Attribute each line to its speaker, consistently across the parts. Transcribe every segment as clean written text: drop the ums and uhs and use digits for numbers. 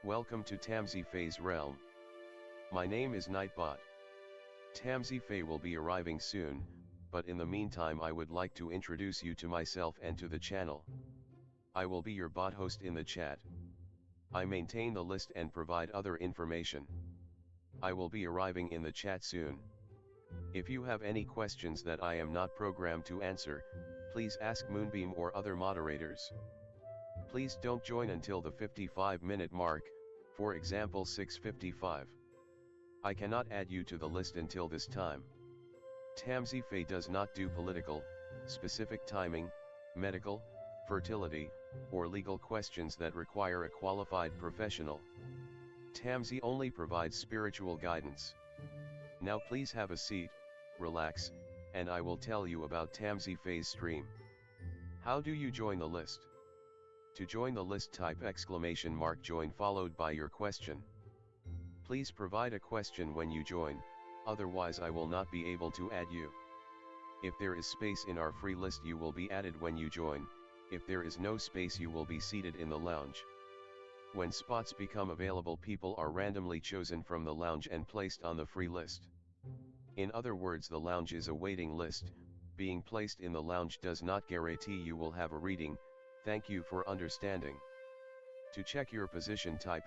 Speaker 1: Welcome to Tamsy Fae's realm. My name is Nightbot. Tamsy Fae will be arriving soon, but in the meantime I would like to introduce you to myself and to the channel. I will be your bot host in the chat. I maintain the list and provide other information. I will be arriving in the chat soon. If you have any questions that I am not programmed to answer, please ask Moonbeam or other moderators. Please don't join until the 55-minute mark, for example 6:55. I cannot add you to the list until this time. Tamsy Fae does not do political, specific timing, medical, fertility, or legal questions that require a qualified professional. Tamsy only provides spiritual guidance. Now please have a seat, relax, and I will tell you about Tamsy Fae's stream. How do you join the list? To join the list, type !join followed by your question. Please provide a question when you join, otherwise I will not be able to add you. If there is space in our free list you will be added when you join, if there is no space you will be seated in the lounge. When spots become available, people are randomly chosen from the lounge and placed on the free list. In other words, the lounge is a waiting list. Being placed in the lounge does not guarantee you will have a reading. Thank you for understanding. To check your position, type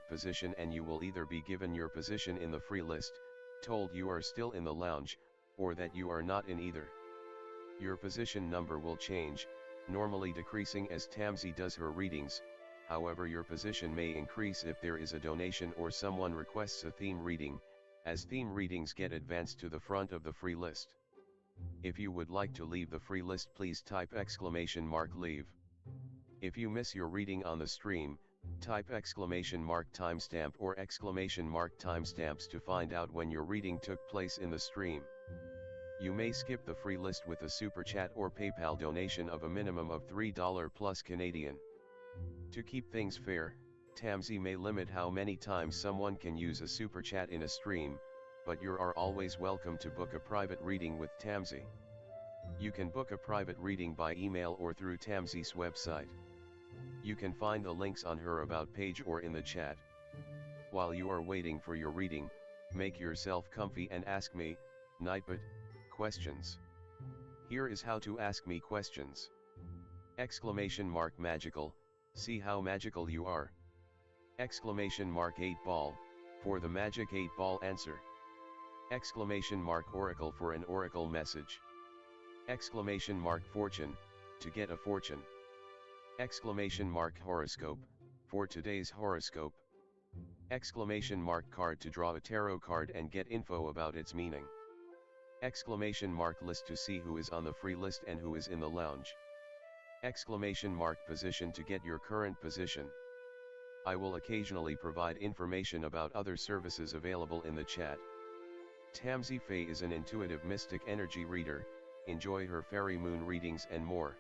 Speaker 1: !position and you will either be given your position in the free list, told you are still in the lounge, or that you are not in either. Your position number will change, normally decreasing as Tamsy does her readings. However, your position may increase if there is a donation or someone requests a theme reading, as theme readings get advanced to the front of the free list. If you would like to leave the free list, please type !leave. If you miss your reading on the stream, type !timestamp or !timestamps to find out when your reading took place in the stream. You may skip the free list with a super chat or PayPal donation of a minimum of $3 plus Canadian. To keep things fair, Tamsy may limit how many times someone can use a super chat in a stream, but you are always welcome to book a private reading with Tamsy. You can book a private reading by email or through Tamsy's website. You can find the links on her about page or in the chat. While you are waiting for your reading, make yourself comfy and ask me, Nightbot, questions. Here is how to ask me questions. !magical, see how magical you are. !8ball, for the magic 8-ball answer. !oracle for an oracle message. !fortune, to get a fortune. !horoscope, for today's horoscope. !card to draw a tarot card and get info about its meaning. !list to see who is on the free list and who is in the lounge. !position to get your current position. I will occasionally provide information about other services available in the chat. Tamsy Fae is an intuitive mystic energy reader. Enjoy her fairy moon readings and more.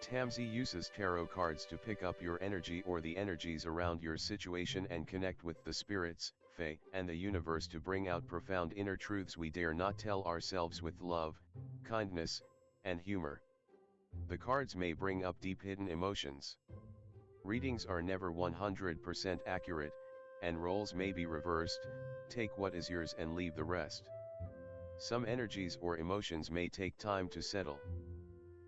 Speaker 1: Tamsy uses tarot cards to pick up your energy or the energies around your situation and connect with the spirits, Fae, and the universe to bring out profound inner truths we dare not tell ourselves with love, kindness, and humor. The cards may bring up deep hidden emotions. Readings are never 100% accurate, and roles may be reversed. Take what is yours and leave the rest. Some energies or emotions may take time to settle.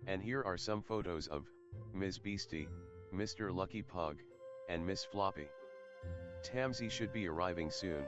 Speaker 1: And here are some photos of Ms. Beastie, Mr. Lucky Pug, and Miss Floppy. Tamsy should be arriving soon.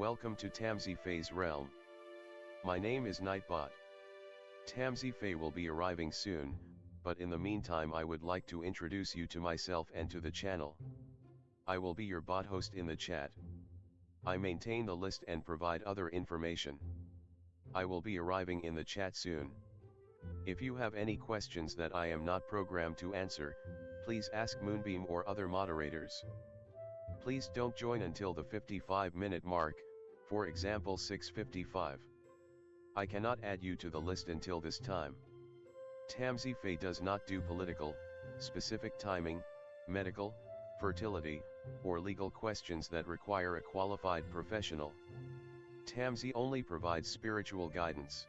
Speaker 1: Welcome to Tamsy Fae's realm. My name is Nightbot. Tamsy Fae will be arriving soon, but in the meantime I would like to introduce you to myself and to the channel. I will be your bot host in the chat. I maintain the list and provide other information. I will be arriving in the chat soon. If you have any questions that I am not programmed to answer, please ask Moonbeam or other moderators. Please don't join until the 55-minute mark, for example 6:55. I cannot add you to the list until this time. Tamsy Fae does not do political, specific timing, medical, fertility, or legal questions that require a qualified professional. Tamsy only provides spiritual guidance.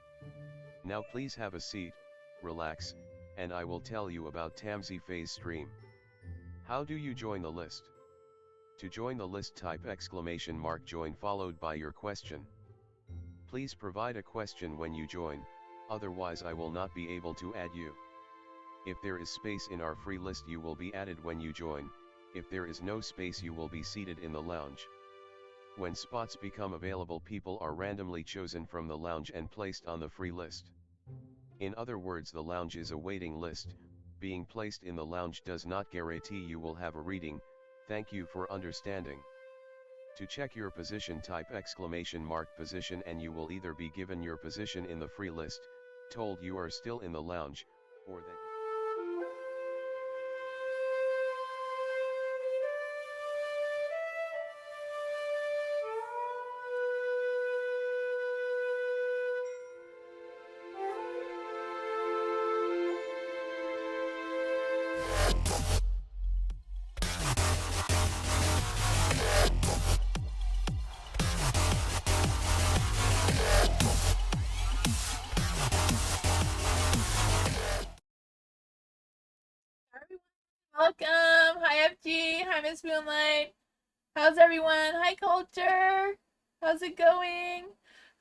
Speaker 1: Now please have a seat, relax, and I will tell you about Tamsy Fae's stream. How do you join the list? To join the list, type !join followed by your question. Please provide a question when you join, otherwise I will not be able to add you. If there is space in our free list you will be added when you join, if there is no space you will be seated in the lounge. When spots become available people are randomly chosen from the lounge and placed on the free list. In other words, the lounge is a waiting list. Being placed in the lounge does not guarantee you will have a reading. Thank you for understanding. To check your position, type !position and you will either be given your position in the free list, told you are still in the lounge, or that
Speaker 2: Welcome! Hi FG! Hi Miss Moonlight! How's everyone? Hi Culture! How's it going?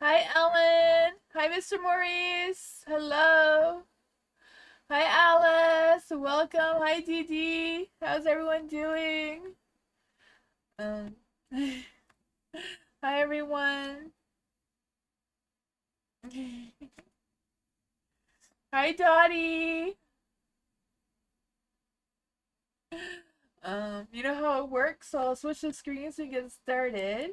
Speaker 2: Hi Ellen! Hi Mr. Maurice! Hello! Hi Alice! Welcome! Hi Dee. How's everyone doing? Hi everyone! Hi Dottie! You know how it works, so I'll switch the screen so we get started.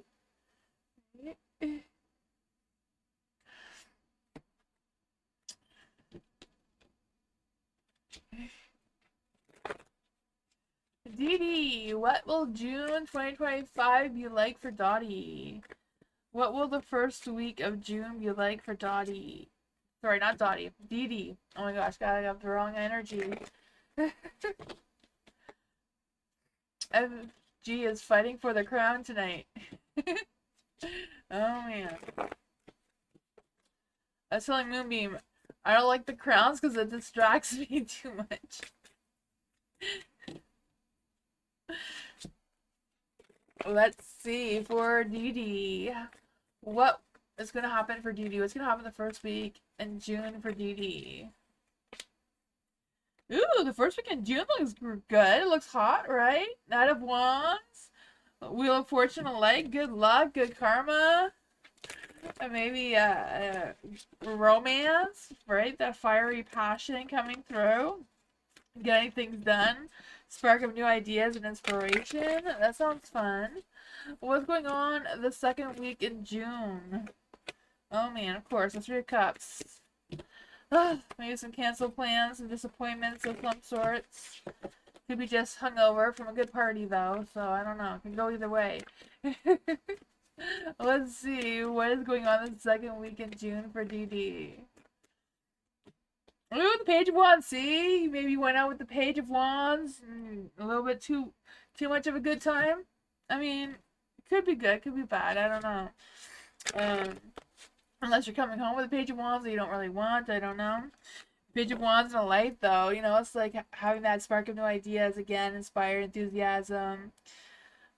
Speaker 2: Dee, what will June 2025 be like for Dottie? What will the first week of June be like for Dottie? Sorry, not Dottie. Dee. Oh my gosh, I got the wrong energy. FG is fighting for the crown tonight. Oh man. I was telling Moonbeam, I don't like the crowns because it distracts me too much. Let's see for Dee. What is going to happen for Dee? What's going to happen the first week in June for Dee? Ooh, the first week in June looks good. It looks hot, right? Knight of Wands, Wheel of Fortune, like good luck, good karma, and maybe romance, right? That fiery passion coming through, getting things done, spark of new ideas and inspiration. That sounds fun. What's going on the second week in June? Oh man, of course, the Three of Cups. Maybe some canceled plans, some disappointments of some sorts. Could be just hungover from a good party though, so I don't know. It can go either way. Let's see what is going on the second week in June for Dee. Ooh, the Page of Wands. See, maybe went out with the Page of Wands. A little bit too much of a good time. I mean, it could be good, could be bad. I don't know. Unless you're coming home with a Page of Wands that you don't really want, I don't know. Page of Wands and a light, though, you know, it's like having that spark of new ideas again, inspire enthusiasm.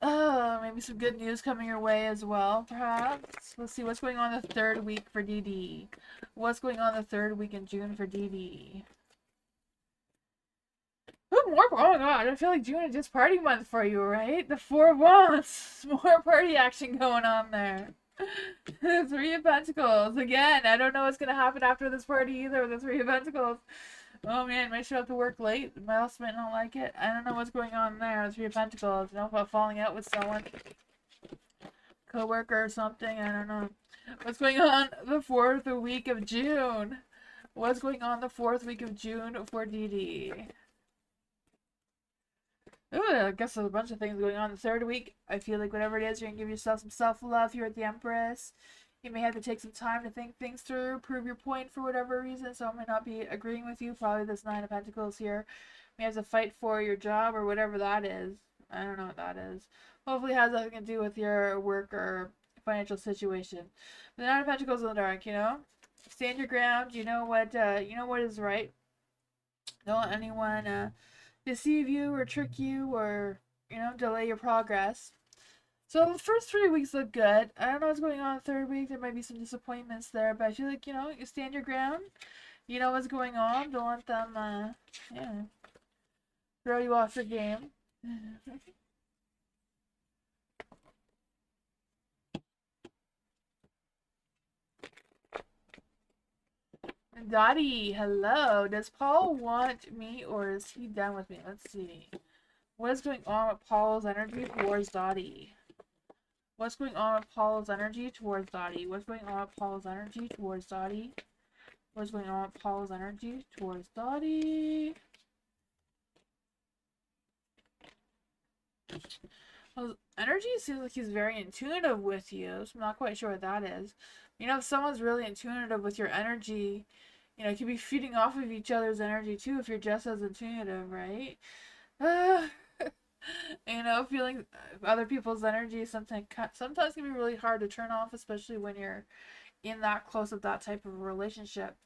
Speaker 2: Maybe some good news coming your way as well, perhaps. Let's see what's going on the third week for Dee. What's going on the third week in June for Dee? Ooh, more. Oh my god, I feel like June is just party month for you, right? The Four of Wands. More party action going on there. The Three of Pentacles. Again, I don't know what's going to happen after this party either with the Three of Pentacles. Oh man, might show up to work late. My boss might not like it. I don't know what's going on there. The Three of Pentacles. You know, about falling out with someone. Co-worker or something. I don't know. What's going on the fourth week of June? What's going on the fourth week of June for Dee? Ooh, I guess there's a bunch of things going on the third week. I feel like whatever it is, you're going to give yourself some self-love here at the Empress. You may have to take some time to think things through, prove your point for whatever reason. So I might not be agreeing with you. Probably this Nine of Pentacles here. You may have to fight for your job or whatever that is. I don't know what that is. Hopefully it has nothing to do with your work or financial situation. The Nine of Pentacles in the dark, you know? Stand your ground. You know what is right. Don't let anyone deceive you or trick you or, you know, delay your progress. So the first 3 weeks look good. I don't know what's going on the third week. There might be some disappointments there, but I feel like, you know, you stand your ground. You know what's going on. Don't let them, throw you off your game. Dottie, hello. Does Paul want me or is he done with me? Let's see. What is going on with Paul's energy towards Dottie? What's going on with Paul's energy towards Dottie? What's going on with Paul's energy towards Dottie? What's going on with Paul's energy towards Dottie? Well, energy seems like he's very intuitive with you, so I'm not quite sure what that is. You know, if someone's really intuitive with your energy, you know, you could be feeding off of each other's energy too if you're just as intuitive, right? You know, feeling other people's energy sometimes can be really hard to turn off, especially when you're in that close of that type of relationship.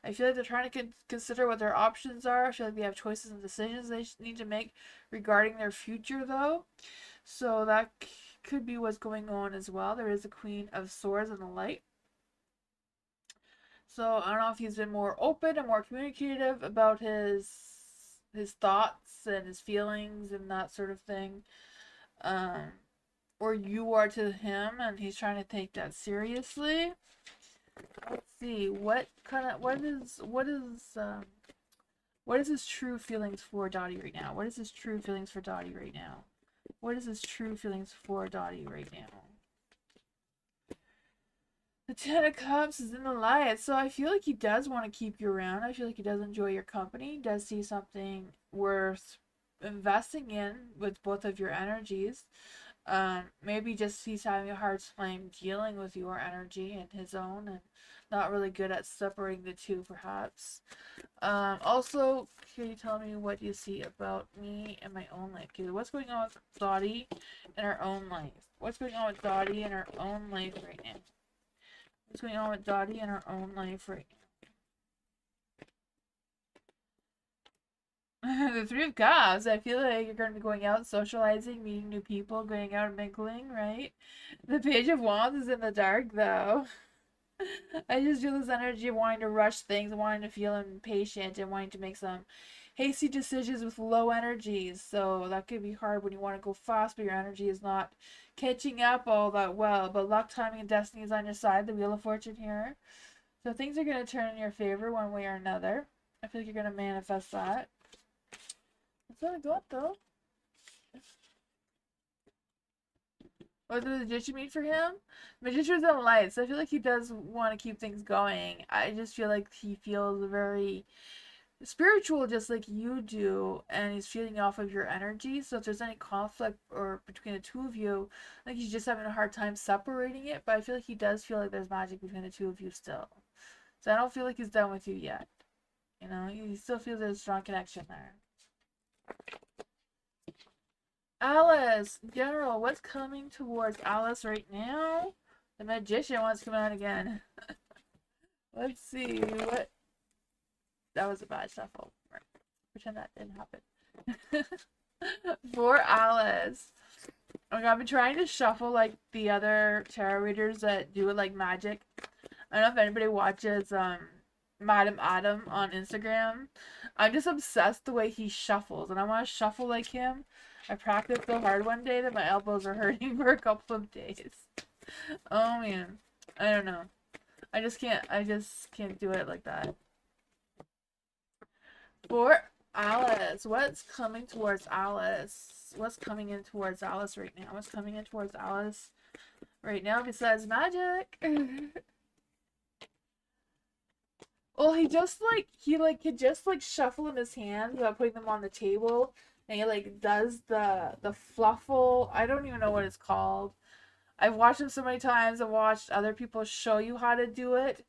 Speaker 2: I feel like they're trying to consider what their options are. I feel like they have choices and decisions they need to make regarding their future, though. So that could be what's going on as well. There is a Queen of Swords in the light. So I don't know if he's been more open and more communicative about his thoughts and his feelings and that sort of thing. Or you are to him and he's trying to take that seriously. Let's see, what is his true feelings for Dottie right now? What is his true feelings for Dottie right now? What is his true feelings for Dottie right now? The Ten of Cups is in the light, so I feel like he does want to keep you around. I feel like he does enjoy your company. He does see something worth investing in with both of your energies. Maybe just he's having a hard time dealing with your energy and his own, and not really good at separating the two, perhaps. Also, can you tell me what you see about me and my own life? Okay, what's going on with Dottie in her own life? What's going on with Dottie in her own life right now? What's going on with Dottie in her own life right now? The Three of Cups. I feel like you're going to be going out, socializing, meeting new people, going out and mingling, right? The Page of Wands is in the dark, though. I just feel this energy of wanting to rush things, wanting to feel impatient, and wanting to make some hasty decisions with low energies. So that could be hard when you want to go fast, but your energy is not catching up all that well. But luck, timing, and destiny is on your side, the Wheel of Fortune here. So things are going to turn in your favor one way or another. I feel like you're going to manifest that. That's what I got, though. What does the Magician mean for him? Magician's in light, so I feel like he does want to keep things going. I just feel like he feels very spiritual just like you do, and he's feeding off of your energy. So if there's any conflict or between the two of you, I think he's just having a hard time separating it, but I feel like he does feel like there's magic between the two of you still. So I don't feel like he's done with you yet. You know, he still feels there's a strong connection there. Alice, General, what's coming towards Alice right now? The Magician wants to come out again. Let's see what. That was a bad shuffle. Right. Pretend that didn't happen. For Alice. Like, I've been trying to shuffle like the other tarot readers that do it like magic. I don't know if anybody watches Madam Adam on Instagram. I'm just obsessed the way he shuffles, and I want to shuffle like him. I practiced so hard one day that my elbows are hurting for a couple of days. Oh man. I don't know. I just can't do it like that. For Alice, what's coming towards Alice? What's coming in towards Alice right now? What's coming in towards Alice right now besides magic? Well, he could just like shuffle in his hands without putting them on the table, and he like does the fluffle. I don't even know what it's called. I've watched him so many times. I've watched other people show you how to do it.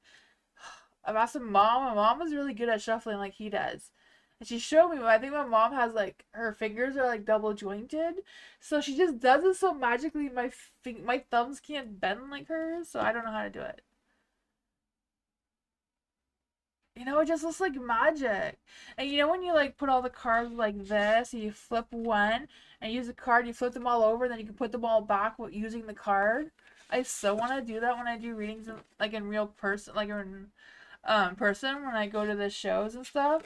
Speaker 2: I've asked mom. My mom is really good at shuffling like he does. And she showed me, but I think my mom has like her fingers are like double jointed. So she just does it so magically my thumbs can't bend like hers, so I don't know how to do it. You know, it just looks like magic. And you know when you like put all the cards like this, and you flip one and use the card, you flip them all over, and then you can put them all back with using the card. I so want to do that when I do readings like in real person, like in person when I go to the shows and stuff.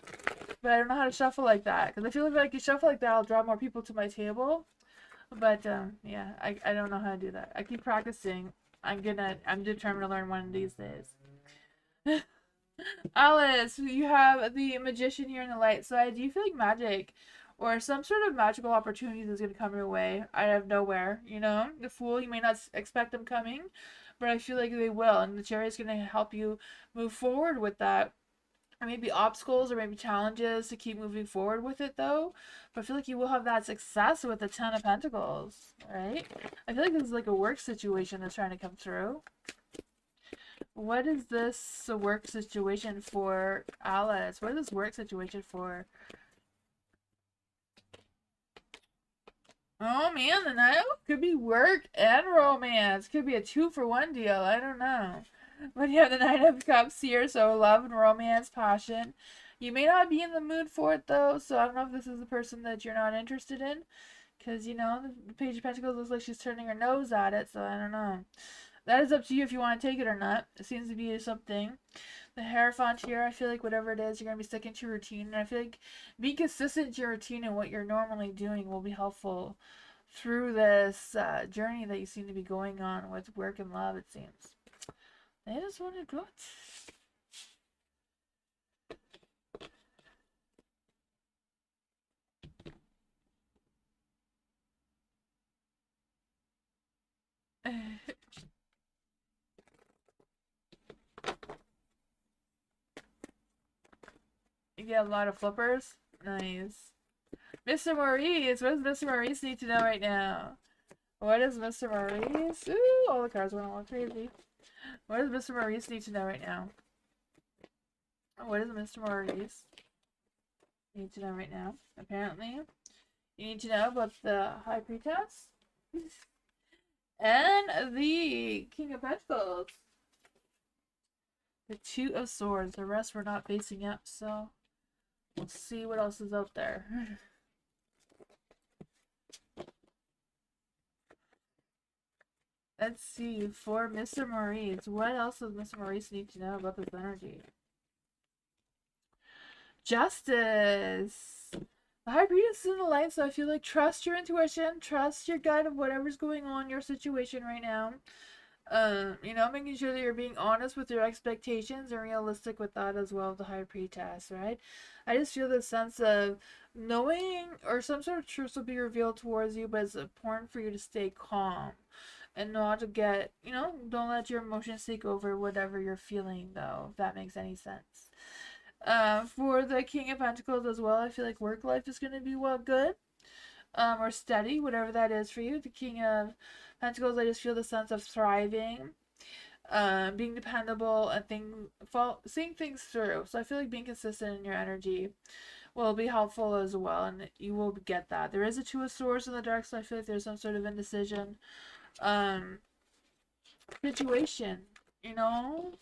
Speaker 2: But I don't know how to shuffle like that because I feel like if I shuffle like that, I'll draw more people to my table. But yeah, I don't know how to do that. I keep practicing. I'm determined to learn one of these days. Alice, you have the magician here in the light side. Do you feel like magic or some sort of magical opportunities is going to come your way out of nowhere? You know, the fool, you may not expect them coming, but I feel like they will. And the chariot is going to help you move forward with that. Or maybe obstacles or maybe challenges to keep moving forward with it, though. But I feel like you will have that success with the Ten of Pentacles, right? I feel like this is like a work situation that's trying to come through. What is this work situation for Alice? What is this work situation for? Oh man, the Nile could be work and romance. Could be a 2-for-1 deal. I don't know. But you have the Nine of Cups here, so love and romance, passion. You may not be in the mood for it though, so I don't know if this is the person that you're not interested in. Because, you know, the Page of Pentacles looks like she's turning her nose at it, so I don't know. That is up to you if you want to take it or not. It seems to be something. The Hierophant here, I feel like whatever it is, you're going to be sticking to your routine. And I feel like being consistent to your routine and what you're normally doing will be helpful through this journey that you seem to be going on with work and love, it seems. That is what it got. You get a lot of flippers. Nice. Mr. Maurice, what does Mr. Maurice need to know right now? What does Mr. Maurice? Ooh, all the cards went all crazy. What does Mr. Maurice need to know right now? What does Mr. Maurice need to know right now? Apparently, you need to know about the High Priestess and the King of Pentacles. The Two of Swords. The rest were not facing up, so we'll see what else is out there. Let's see, for Mr. Maurice, what else does Mr. Maurice need to know about this energy? Justice! The High Priestess is in the light, so I feel like trust your intuition, trust your gut of whatever's going on in your situation right now. You know, making sure that you're being honest with your expectations and realistic with that as well, the High Priestess, right? I just feel this sense of knowing or some sort of truth will be revealed towards you, but it's important for you to stay calm and not to get, you know, don't let your emotions take over whatever you're feeling, though, if that makes any sense. For the King of Pentacles as well, I feel like work life is going to be good, or steady, whatever that is for you. The King of Pentacles, I just feel the sense of thriving, being dependable, and seeing things through. So I feel like being consistent in your energy will be helpful as well, and you will get that. There is a Two of Swords in the dark, so I feel like there's some sort of indecision situation, you know.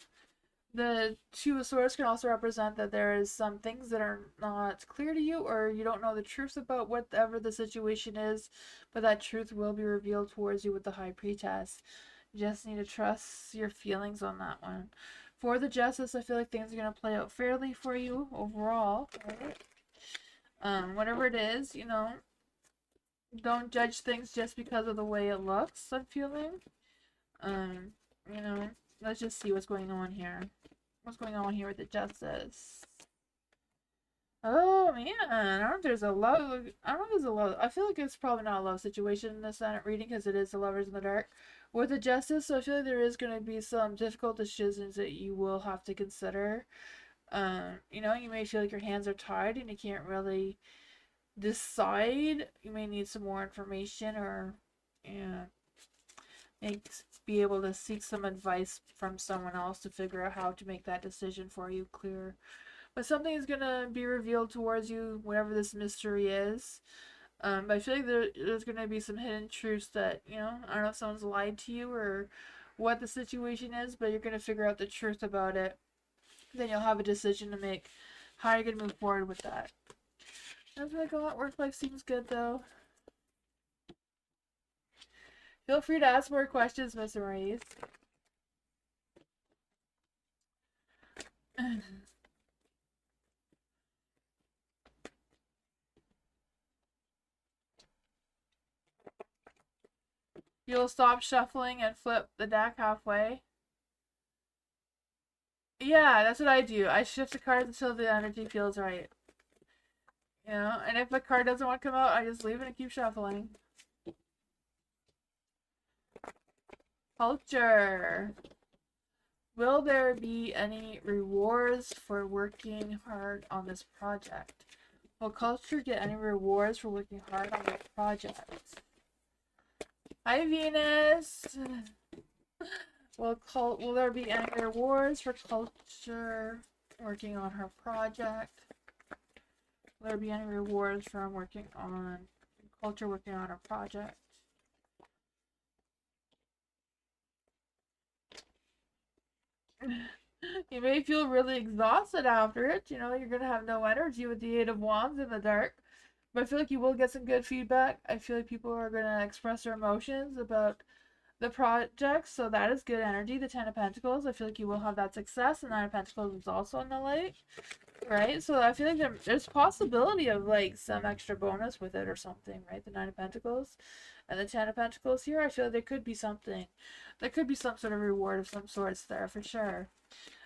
Speaker 2: The Two of Swords can also represent that there is some things that are not clear to you, or you don't know the truth about whatever the situation is, but that truth will be revealed towards you with the High Priestess. You just need to trust your feelings on that one. For the Justice, I feel like things are going to play out fairly for you overall, right? Whatever it is, you know, don't judge things just because of the way it looks, I'm feeling. Um, you know, let's just see what's going on here. What's going on here with the justice? Oh man, I don't know if there's a love. I don't know if there's a love. I feel like it's probably not a love situation in the Senate reading because it is the lovers in the dark with the justice. So I feel like there is going to be some difficult decisions that you will have to consider. You know, you may feel like your hands are tied and you can't really decide. You may need some more information or, yeah, make, be able to seek some advice from someone else to figure out how to make that decision for you clear. But something is gonna be revealed towards you, whatever this mystery is. But I feel like there's gonna be some hidden truths that, you know, I don't know if someone's lied to you or what the situation is, but you're gonna figure out the truth about it. Then you'll have a decision to make how you're gonna move forward with that. I feel like a lot work life seems good though. Feel free to ask more questions, Miss Maurice. You'll stop shuffling and flip the deck halfway. Yeah, that's what I do. I shift the cards until the energy feels right. You know, and if a card doesn't want to come out, I just leave it and keep shuffling. Culture. Will there be any rewards for working hard on this project? Will culture get any rewards for working hard on this project? Hi, Venus. Will there be any rewards for culture working on her project? Will there be any rewards from working on culture working on her project? You may feel really exhausted after it. You know, you're going to have no energy with the Eight of Wands in the dark. But I feel like you will get some good feedback. I feel like people are going to express their emotions about the project, so that is good energy. The Ten of Pentacles, I feel like you will have that success. The Nine of Pentacles is also in the light, right? So I feel like there's possibility of like some extra bonus with it or something, right? The Nine of Pentacles and the Ten of Pentacles here, I feel like there could be something. There could be some sort of reward of some sorts there for sure.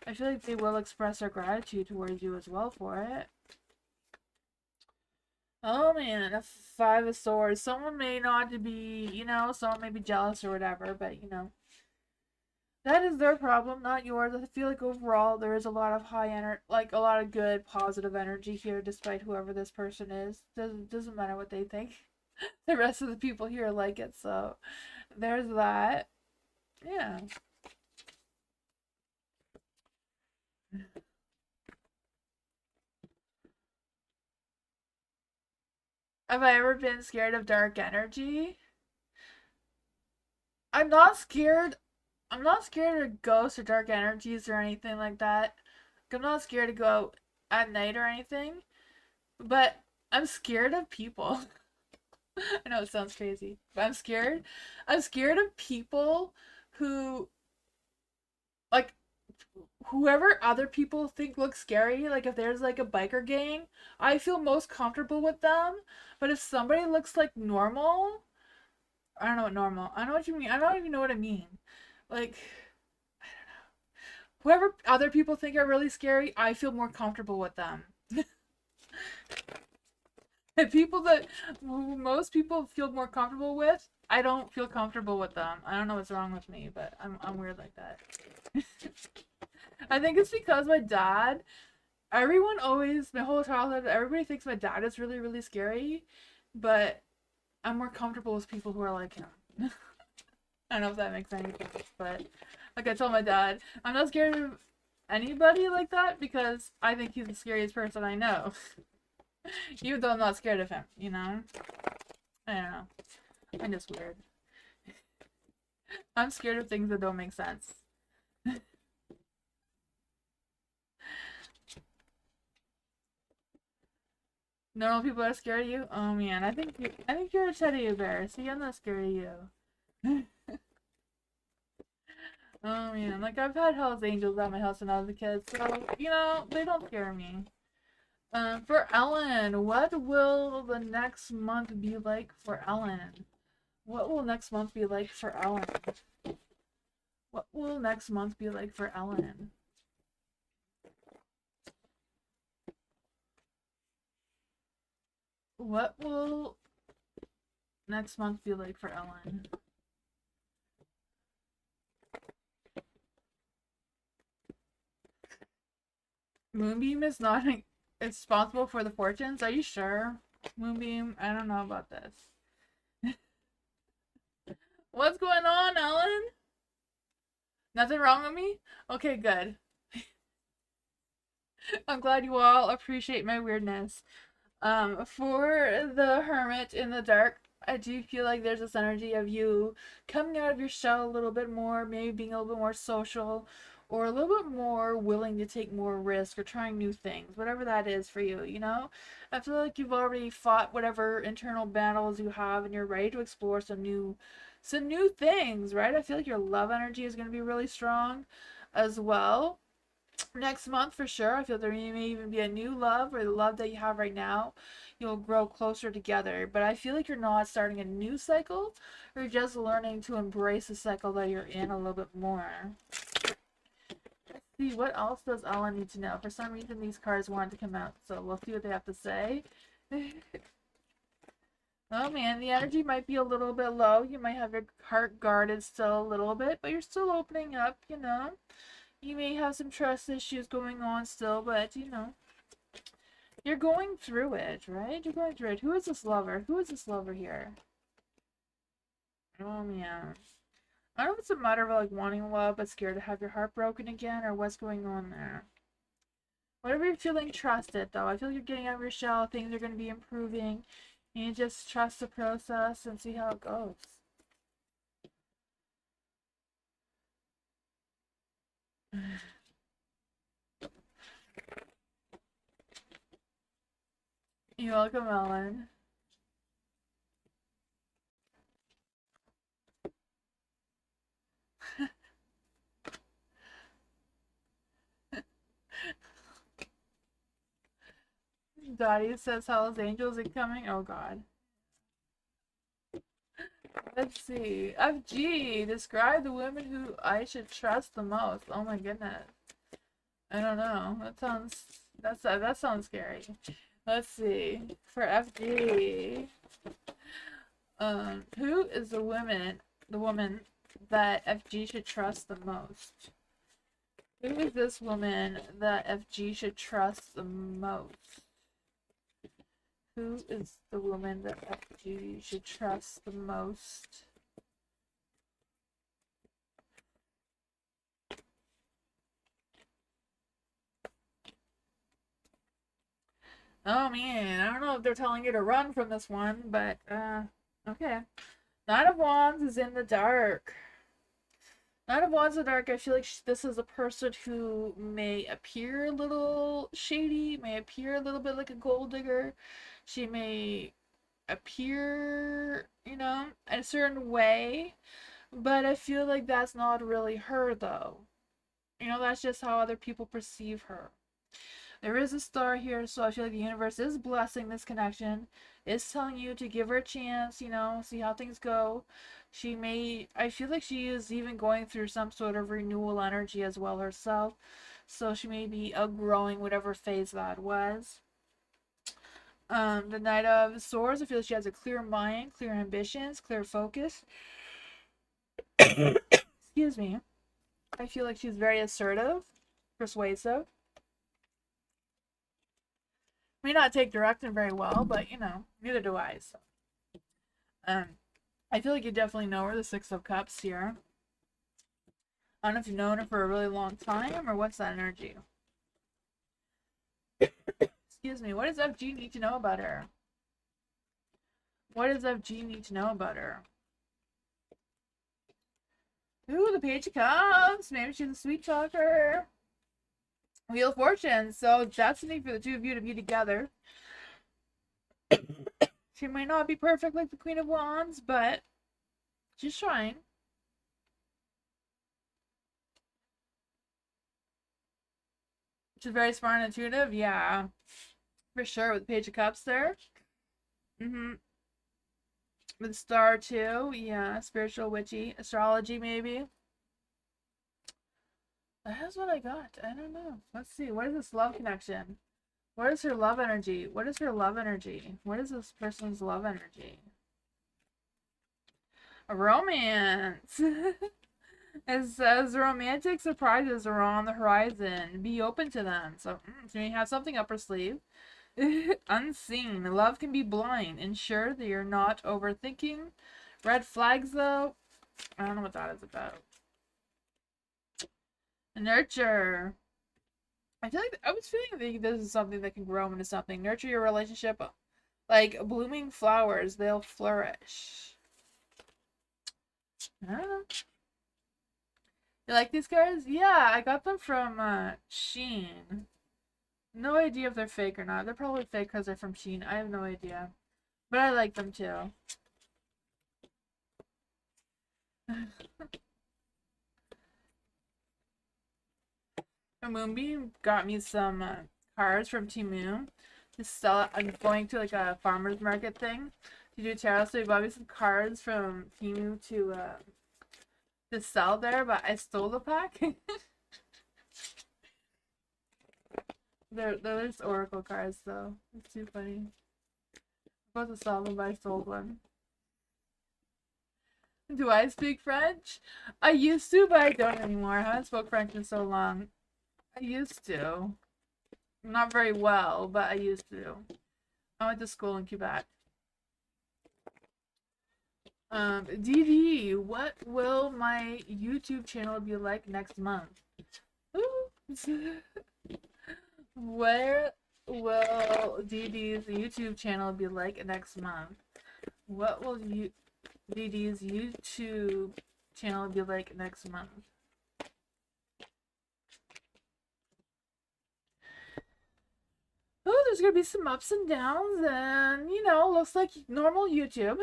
Speaker 2: I feel like they will express their gratitude towards you as well for it. Oh man, a Five of Swords. Someone may not be, you know, someone may be jealous or whatever, but you know, that is their problem, not yours. I feel like overall there is a lot of high energy, like a lot of good, positive energy here, despite whoever this person is. Doesn't matter what they think. The rest of the people here like it, so there's that. Yeah. Have I ever been scared of dark energy? I'm not scared. I'm not scared of ghosts or dark energies or anything like that. I'm not scared to go out at night or anything. But I'm scared of people. I know it sounds crazy, but I'm scared. I'm scared of people who, like, whoever other people think looks scary. Like, if there's like a biker gang, I feel most comfortable with them. But if somebody looks like normal, I don't know what normal. I don't know what you mean. I don't even know what I mean. Like, whoever other people think are really scary, I feel more comfortable with them. The people that most people feel more comfortable with, I don't feel comfortable with them. I don't know what's wrong with me, but I'm weird like that. I think it's because my dad, everyone always, my whole childhood, everybody thinks my dad is really, really scary, but I'm more comfortable with people who are like him. I don't know if that makes any sense, but like I told my dad, I'm not scared of anybody like that because I think he's the scariest person I know. Even though I'm not scared of him, you know? I don't know. I'm just weird. I'm scared of things that don't make sense. Normal people are scared of you? Oh man, I think you're a teddy bear. See, I'm not scared of you. Oh man, like I've had Hell's Angels at my house when I was a kid, so you know, they don't scare me. For Ellen, what will the next month be like for Ellen? What will next month be like for Ellen? What will next month be like for Ellen? What will next month be like for Ellen? Moonbeam is not responsible for the fortunes. Are you sure? Moonbeam, I don't know about this. What's going on, Ellen? Nothing wrong with me? Okay, good. I'm glad you all appreciate my weirdness. For the Hermit in the dark, I do feel like there's this energy of you coming out of your shell a little bit more, maybe being a little bit more social, or a little bit more willing to take more risk or trying new things, whatever that is for you, you know? I feel like you've already fought whatever internal battles you have and you're ready to explore some new things, right? I feel like your love energy is going to be really strong as well next month for sure. I feel there may even be a new love, or the love that you have right now, you'll grow closer together. But I feel like you're not starting a new cycle, you're just learning to embrace the cycle that you're in a little bit more. Let's see, what else does Ella need to know? For some reason these cards wanted to come out, so we'll see what they have to say. Oh man, the energy might be a little bit low. You might have your heart guarded still a little bit, but you're still opening up, you know. You may have some trust issues going on still, but you know, you're going through it, right? You're going through it. Who is this lover? Who is this lover here? Oh man. I don't know if it's a matter of like wanting love but scared to have your heart broken again, or what's going on there. Whatever you're feeling, trust it though. I feel like you're getting out of your shell, things are going to be improving. And you just trust the process and see how it goes. You're welcome, Ellen. Dottie says Hell's Angels are coming. Oh god. Let's see. FG, describe the women who I should trust the most. Oh my goodness. I don't know. That sounds scary. Let's see. For FG, who is the woman that FG should trust the most? Who is this woman that FG should trust the most? Who is the woman that FG should trust the most? Oh man, I don't know if they're telling you to run from this one, but okay. Knight of Wands is in the dark. Knight of Wands in the dark, I feel like this is a person who may appear a little shady, may appear a little bit like a gold digger. She may appear, you know, a certain way, but I feel like that's not really her though. You know, that's just how other people perceive her. There is a star here, so I feel like the universe is blessing this connection, is telling you to give her a chance, you know, see how things go. I feel like she is even going through some sort of renewal energy as well herself, so she may be outgrowing whatever phase that was. The Knight of Swords, I feel like she has a clear mind, clear ambitions, clear focus. Excuse me. I feel like she's very assertive, persuasive. May not take direction very well, but you know, neither do I. So, I feel like you definitely know her, the Six of Cups here. I don't know if you've known her for a really long time, or what's that energy? Excuse me, what does FG need to know about her? What does FG need to know about her? Ooh, the Page of Cups! Maybe she's a sweet talker. Wheel of Fortune, so destiny for the two of you to be together. She might not be perfect like the Queen of Wands, but she's trying. She's very smart and intuitive, yeah. For sure, with the Page of Cups there. With Star too, yeah. Spiritual, witchy, astrology maybe. That's what I got. I don't know. Let's see. What is this love connection? What is her love energy? What is her love energy? What is this person's love energy? A romance. It says romantic surprises are on the horizon. Be open to them. So you have something up her sleeve. Unseen. Love can be blind. Ensure that you're not overthinking. Red flags, though. I don't know what that is about. Nurture. I feel like I was feeling that this is something that can grow into something. Nurture your relationship like blooming flowers. They'll flourish. I don't know. You like these cards? Yeah, I got them from Shein. No idea if they're fake or not. They're probably fake because they're from Shein. I have no idea. But I like them too. Moonbeam got me some cards from Temu to sell. I'm going to like a farmer's market thing to do tarot, so he bought me some cards from Temu to sell there, but I stole the pack. they're just oracle cards though. It's too funny. I'm supposed to sell them, but I sold one. Do I speak French? I used to, but I don't anymore. I haven't spoke French in so long. I used to. Not very well, but I used to. I went to school in Quebec. DD, what will my YouTube channel be like next month? Where will DD's YouTube channel be like next month? What will DD's YouTube channel be like next month? Oh, there's gonna be some ups and downs, and you know, looks like normal YouTube.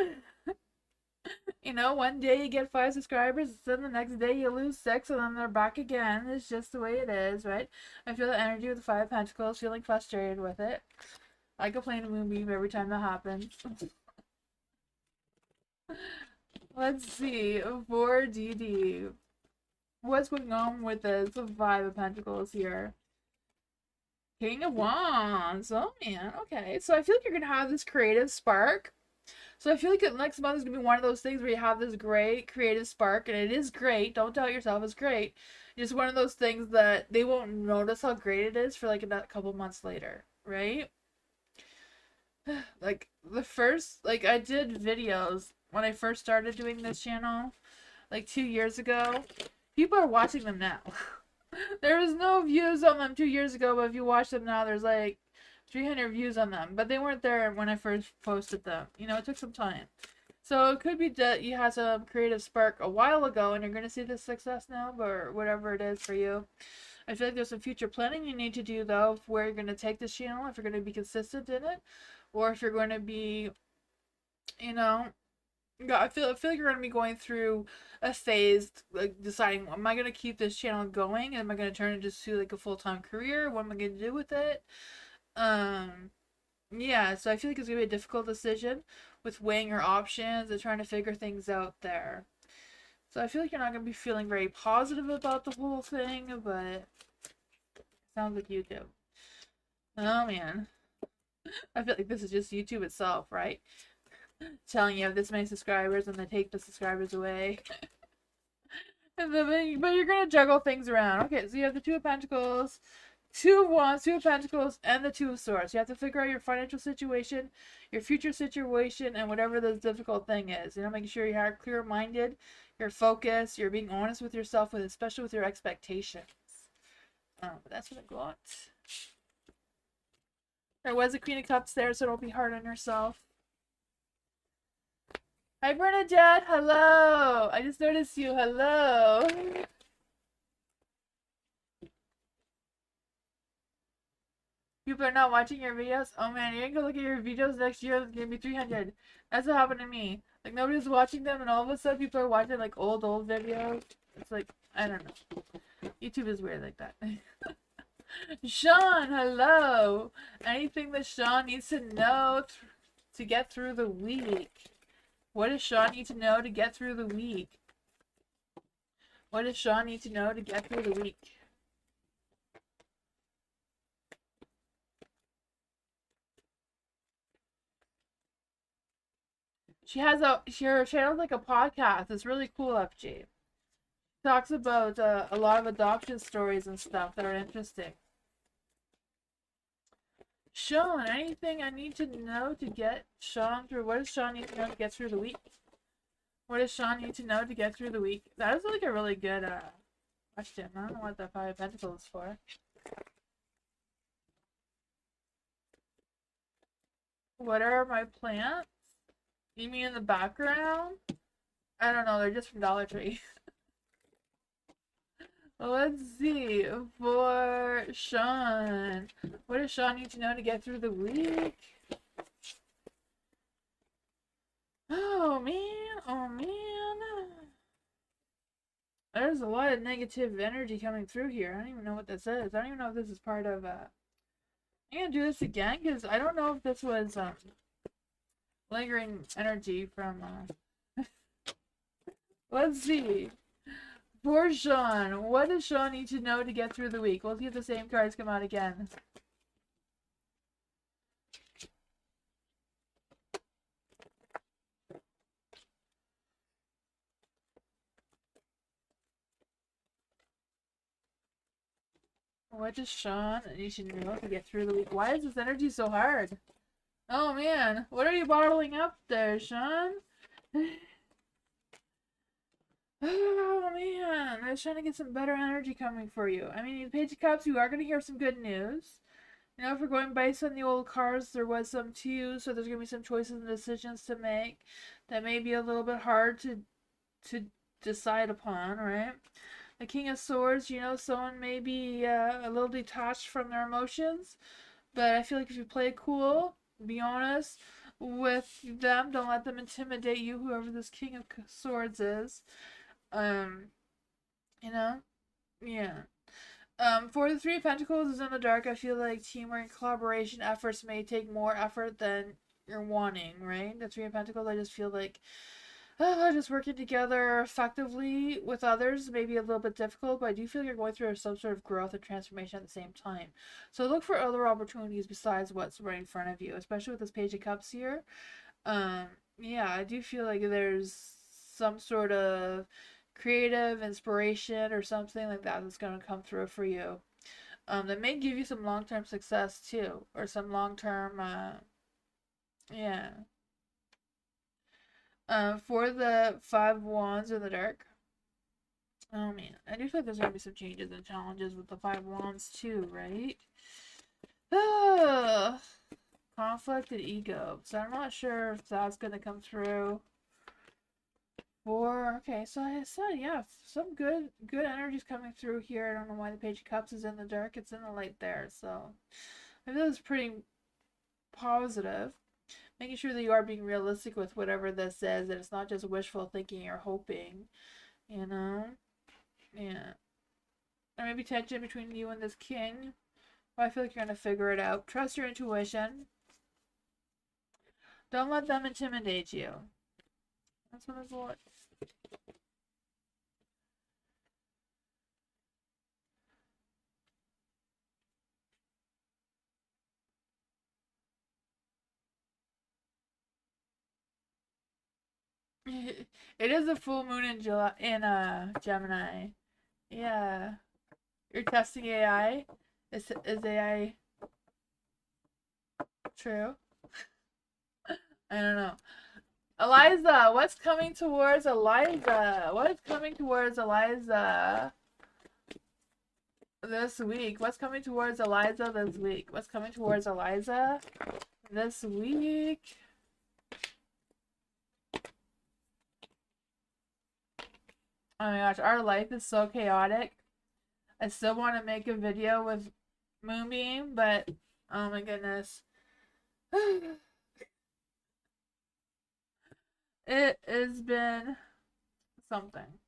Speaker 2: You know, one day you get 5 subscribers, then the next day you lose 6, and then they're back again. It's just the way it is, right? I feel the energy with the 5 Pentacles, feeling frustrated with it. I complain to Moonbeam every time that happens. Let's see, for DD. What's going on with this 5 of Pentacles here? King of Wands. Oh, man. Okay, so I feel like you're going to have this creative spark. So I feel like next month is going to be one of those things where you have this great creative spark, and it is great. Don't doubt yourself. It's great. It's one of those things that they won't notice how great it is for like a couple months later, right? Like the first, like I did videos when I first started doing this channel, like 2 years ago. People are watching them now. There was no views on them 2 years ago, but if you watch them now, there's like 300 views on them, but they weren't there when I first posted them. You know, it took some time. So it could be that you had some creative spark a while ago and you're going to see the success now, or whatever it is for you. I feel like there's some future planning you need to do, though, of where you're going to take this channel, if you're going to be consistent in it, or if you're going to be, you know, I feel like you're going to be going through a phase, like deciding, am I going to keep this channel going? Am I going to turn it into like a full-time career? What am I going to do with it? Yeah, so I feel like it's gonna be a difficult decision with weighing your options and trying to figure things out there. So I feel like you're not gonna be feeling very positive about the whole thing, but it sounds like you do. Oh man. I feel like this is just YouTube itself, right? Telling you have this many subscribers and then take the subscribers away. But you're gonna juggle things around. Okay, so you have the 2 of Pentacles, 2 of Wands, 2 of Pentacles, and the 2 of Swords. You have to figure out your financial situation, your future situation, and whatever the difficult thing is. You know, making sure you're clear-minded, you're focused, you're being honest with yourself, especially with your expectations. But that's what I got. There was a Queen of Cups there, so don't be hard on yourself. Hi, Bernadette. Hello. I just noticed you. Hello. People are not watching your videos. Oh man, you're gonna go look at your videos next year. It's gonna be 300. That's what happened to me. Like nobody's watching them, and all of a sudden people are watching like old videos. It's like I don't know. YouTube is weird like that. Sean, hello. Anything that Sean needs to know to get through the week? What does Sean need to know to get through the week? What does Sean need to know to get through the week? her channel's like a podcast. It's really cool, FG. Talks about a lot of adoption stories and stuff that are interesting. Sean, anything I need to know to get Sean through? What does Sean need to know to get through the week? What does Sean need to know to get through the week? That is like a really good question. I don't know what that Five of Pentacles is for. What are my plants? You mean in the background? I don't know. They're just from Dollar Tree. Let's see. For Sean. What does Sean need to know to get through the week? Oh, man. Oh, man. There's a lot of negative energy coming through here. I don't even know what this is. I don't even know if this is part of, I'm gonna do this again, because I don't know if this was, lingering energy from, let's see. For Sean, what does Sean need to know to get through the week? We'll see if the same cards come out again. What does Sean need to know to get through the week? Why is this energy so hard? Oh man, what are you bottling up there, Sean? Oh man, I was trying to get some better energy coming for you. I mean, Page of Cups, you are going to hear some good news. You know, if we're going based on the old cards, there was some too, so there's going to be some choices and decisions to make that may be a little bit hard to decide upon, right? The King of Swords, you know, someone may be a little detached from their emotions, but I feel like if you play it cool, be honest with them, don't let them intimidate you, whoever this King of Swords is. You know? Yeah. For the Three of Pentacles is in the dark, I feel like teamwork and collaboration efforts may take more effort than you're wanting, right? The Three of Pentacles, I just feel like just working together effectively with others may be a little bit difficult, but I do feel like you're going through some sort of growth and transformation at the same time. So look for other opportunities besides what's right in front of you, especially with this Page of Cups here. Yeah, I do feel like there's some sort of creative inspiration or something like that that's going to come through for you. That may give you some long-term success too, or some long-term, yeah. For the Five Wands in the dark. Oh man, I do feel like there's gonna be some changes and challenges with the Five Wands too, right? Conflict and ego. So I'm not sure if that's gonna come through. Okay, so I said, yeah, some good energies coming through here. I don't know why the Page of Cups is in the dark. It's in the light there, so I feel it's pretty positive. Making sure that you are being realistic with whatever this is, that it's not just wishful thinking or hoping, you know? Yeah. There may be tension between you and this king, but I feel like you're going to figure it out. Trust your intuition. Don't let them intimidate you. That's what it's like. It is a full moon in July in Gemini. Yeah. You're testing AI? Is AI true? I don't know. Eliza, what's coming towards Eliza? What is coming towards Eliza this week? What's coming towards Eliza this week? What's coming towards Eliza this week? Oh my gosh, our life is so chaotic. I still want to make a video with Moonbeam, but oh my goodness. It has been something.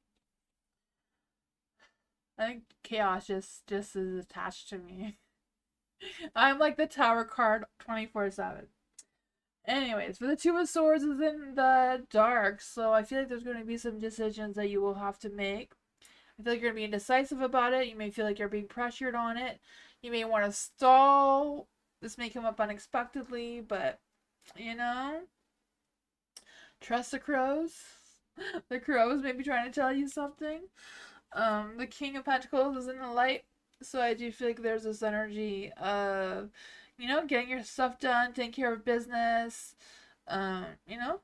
Speaker 2: I think chaos just is attached to me. I'm like the Tower card 24/7. Anyways, for the Two of Swords is in the dark, so I feel like there's going to be some decisions that you will have to make. I feel like you're going to be indecisive about it. You may feel like you're being pressured on it. You may want to stall. This may come up unexpectedly, but, you know, Trust the crows. The crows may be trying to tell you something. The King of Pentacles is in the light, so I do feel like there's this energy of, getting your stuff done, taking care of business, you know,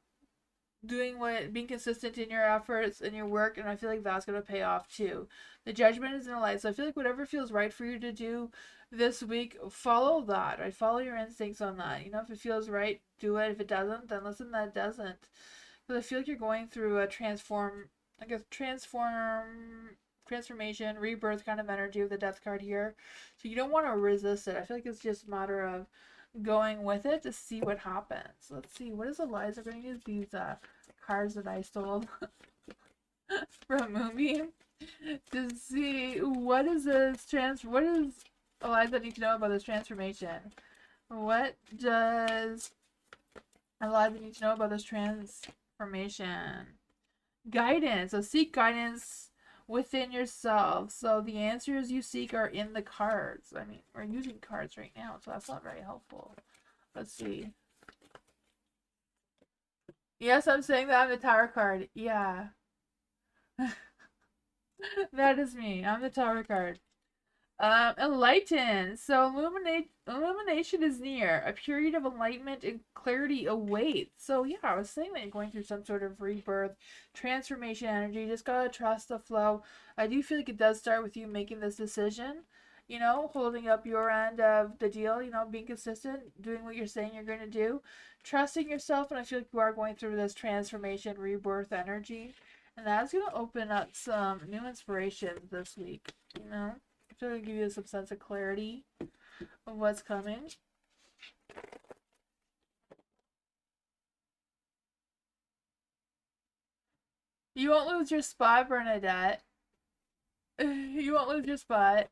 Speaker 2: being consistent in your efforts and your work, and I feel like that's gonna pay off too. The Judgment is in the light, so I feel like whatever feels right for you to do this week, follow that. Right, follow your instincts on that. If it feels right, do it. If it doesn't, then listen. That it doesn't, because I feel like you're going through a transformation, rebirth kind of energy with the Death card here. So you don't want to resist it. I feel like it's just a matter of going with it to see what happens. Let's see, what is Eliza going to use these cards that I stole from Moonbeam to see what is what does Eliza need to know about this transformation? What does Eliza need to know about this transformation? Guidance. So seek guidance within yourself. So the answers you seek are in the cards. I mean, we're using cards right now, so that's not very helpful. Let's see. Yes, I'm saying that I'm the Tower card. Yeah. That is me. I'm the Tower card. Enlighten. So illumination is near. A period of enlightenment and clarity awaits. So yeah, I was saying that you're going through some sort of rebirth, transformation energy. You just gotta trust the flow. I do feel like it does start with you making this decision. Holding up your end of the deal. Being consistent, doing what you're saying you're going to do, trusting yourself, and I feel like you are going through this transformation, rebirth energy, and that's gonna open up some new inspirations this week. I feel like give you some sense of clarity of what's coming. You won't lose your spot, Bernadette. You won't lose your spot.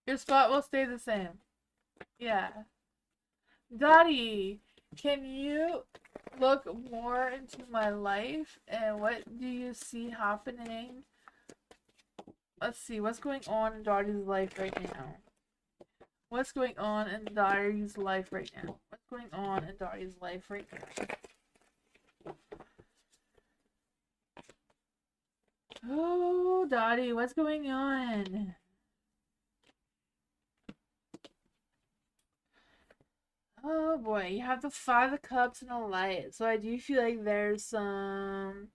Speaker 2: Your spot will stay the same. Yeah. Dottie, can you look more into my life and what do you see happening? Let's see, what's going on in Dottie's life right now? What's going on in Dottie's life right now? What's going on in Dottie's life right now? Oh, Dottie, what's going on? Oh boy, you have the Five of Cups and a Light. So I do feel like there's some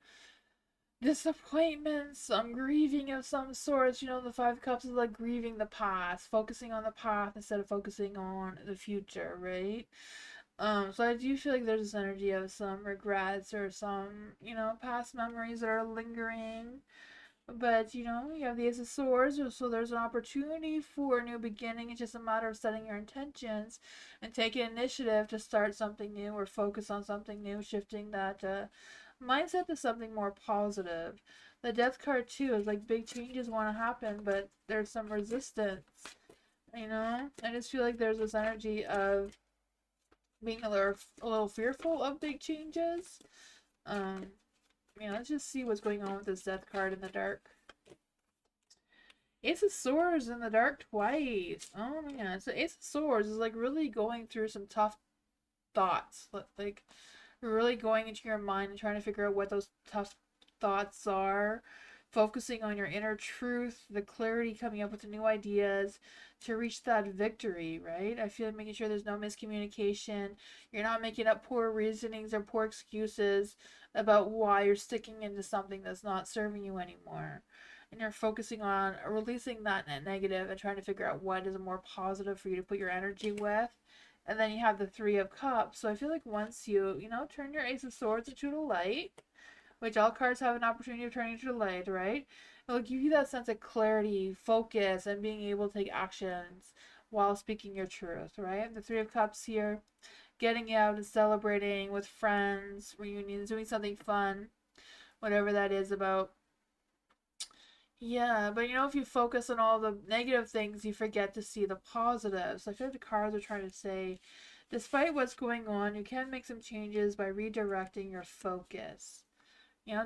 Speaker 2: disappointment, some grieving of some sorts. The Five of Cups is like grieving the past, focusing on the past instead of focusing on the future, right? So I do feel like there's this energy of some regrets or some, past memories that are lingering. But you have the Ace of Swords, so there's an opportunity for a new beginning. It's just a matter of setting your intentions and taking initiative to start something new or focus on something new, shifting that mindset to something more positive. The Death card too is like big changes want to happen, but there's some resistance. I just feel like there's this energy of being a little fearful of big changes. Let's just see what's going on with this Death card in the dark. Ace of Swords in the dark twice. Oh my god. So Ace of Swords is like really going through some tough thoughts. Like really going into your mind and trying to figure out what those tough thoughts are. Focusing on your inner truth, the clarity, coming up with the new ideas to reach that victory, right? I feel like making sure there's no miscommunication. You're not making up poor reasonings or poor excuses about why you're sticking into something that's not serving you anymore. And you're focusing on releasing that negative and trying to figure out what is more positive for you to put your energy with. And then you have the Three of Cups. So I feel like once you, turn your Ace of Swords into the light, which all cards have an opportunity of turning into the light, right? It'll give you that sense of clarity, focus, and being able to take actions while speaking your truth, right? The Three of Cups here, getting out and celebrating with friends, reunions, doing something fun, whatever that is about. Yeah, but if you focus on all the negative things, you forget to see the positives. So I feel like the cards are trying to say, despite what's going on, you can make some changes by redirecting your focus.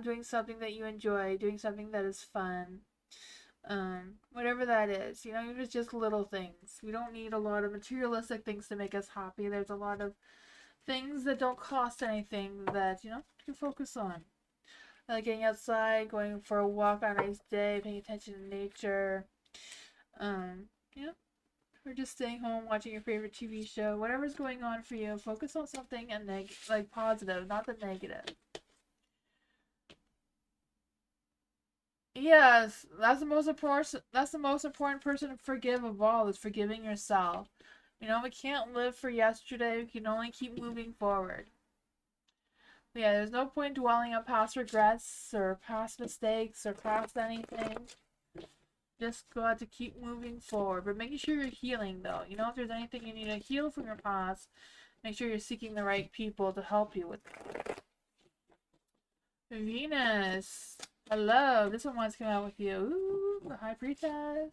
Speaker 2: Doing something that you enjoy, doing something that is fun. Whatever that is, you know, even if it's just little things. We don't need a lot of materialistic things to make us happy. There's a lot of things that don't cost anything that, you know, you can focus on. Like getting outside, going for a walk on a nice day, paying attention to nature. You know, or just staying home watching your favorite TV show. Whatever's going on for you, focus on something and like positive, not the negative. Yes, that's the most important. That's the most important person to forgive of all is forgiving yourself. You know, we can't live for yesterday. We can only keep moving forward. But yeah, there's no point dwelling on past regrets or past mistakes or past anything. Just got to keep moving forward, but making sure you're healing though. You know, if there's anything you need to heal from your past, make sure you're seeking the right people to help you with it. Venus. Hello, this one wants to come out with you. Ooh, the High Priestess.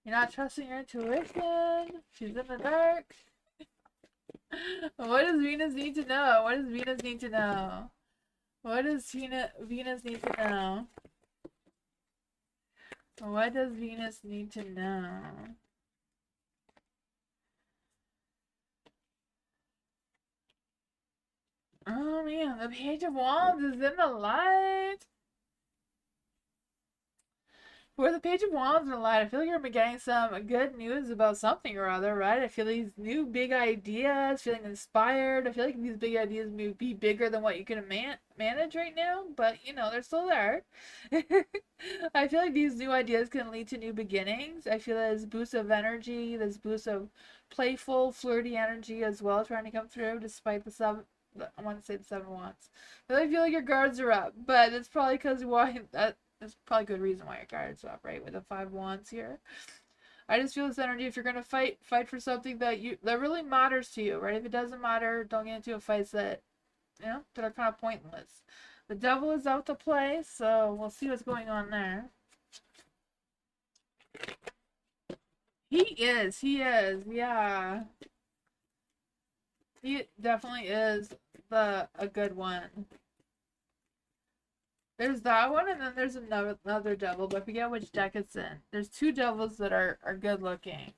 Speaker 2: You're not trusting your intuition. She's in the dark. What does Venus need to know? What does Venus need to know? What does Venus need to know? What does Venus need to know? Oh man, the Page of Wands is in the light. For the Page of Wands in the light, I feel like you're getting some good news about something or other, right? I feel these new big ideas, feeling inspired. I feel like these big ideas may be bigger than what you can manage right now, but you know, they're still there. I feel like these new ideas can lead to new beginnings. I feel this boost of energy, this boost of playful, flirty energy as well, trying to come through despite the seven. I want to say the 7 wands. I feel like your guards are up, but it's probably because why that there's probably a good reason why your guard's up, right? With the 5 wands here. I just feel this energy. If you're gonna fight for something that really matters to you, right? If it doesn't matter, don't get into a fights that that are kind of pointless. The devil is out to play, so we'll see what's going on there. He is, yeah. He definitely is a good one. There's that one, and then there's another devil, but I forget which deck it's in. There's 2 devils that are good looking.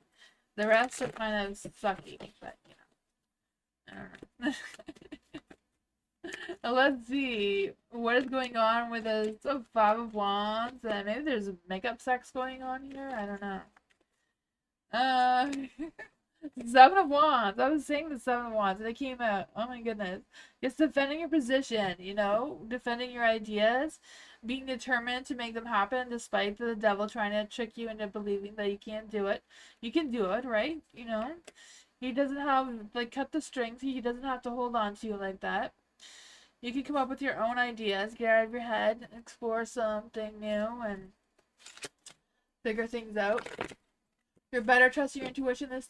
Speaker 2: The rest are kind of sucky, but I don't know. Let's see what is going on with this 5 of Wands, and maybe there's makeup sex going on here. I don't know. Uh, 7 of Wands. I was saying the 7 of Wands, and they came out. Oh my goodness. It's defending your position, defending your ideas, being determined to make them happen despite the devil trying to trick you into believing that you can't do it. You can do it, right? He doesn't have, like, cut the strings. He doesn't have to hold on to you like that. You can come up with your own ideas, get out of your head, explore something new, and figure things out. You're better trusting your intuition these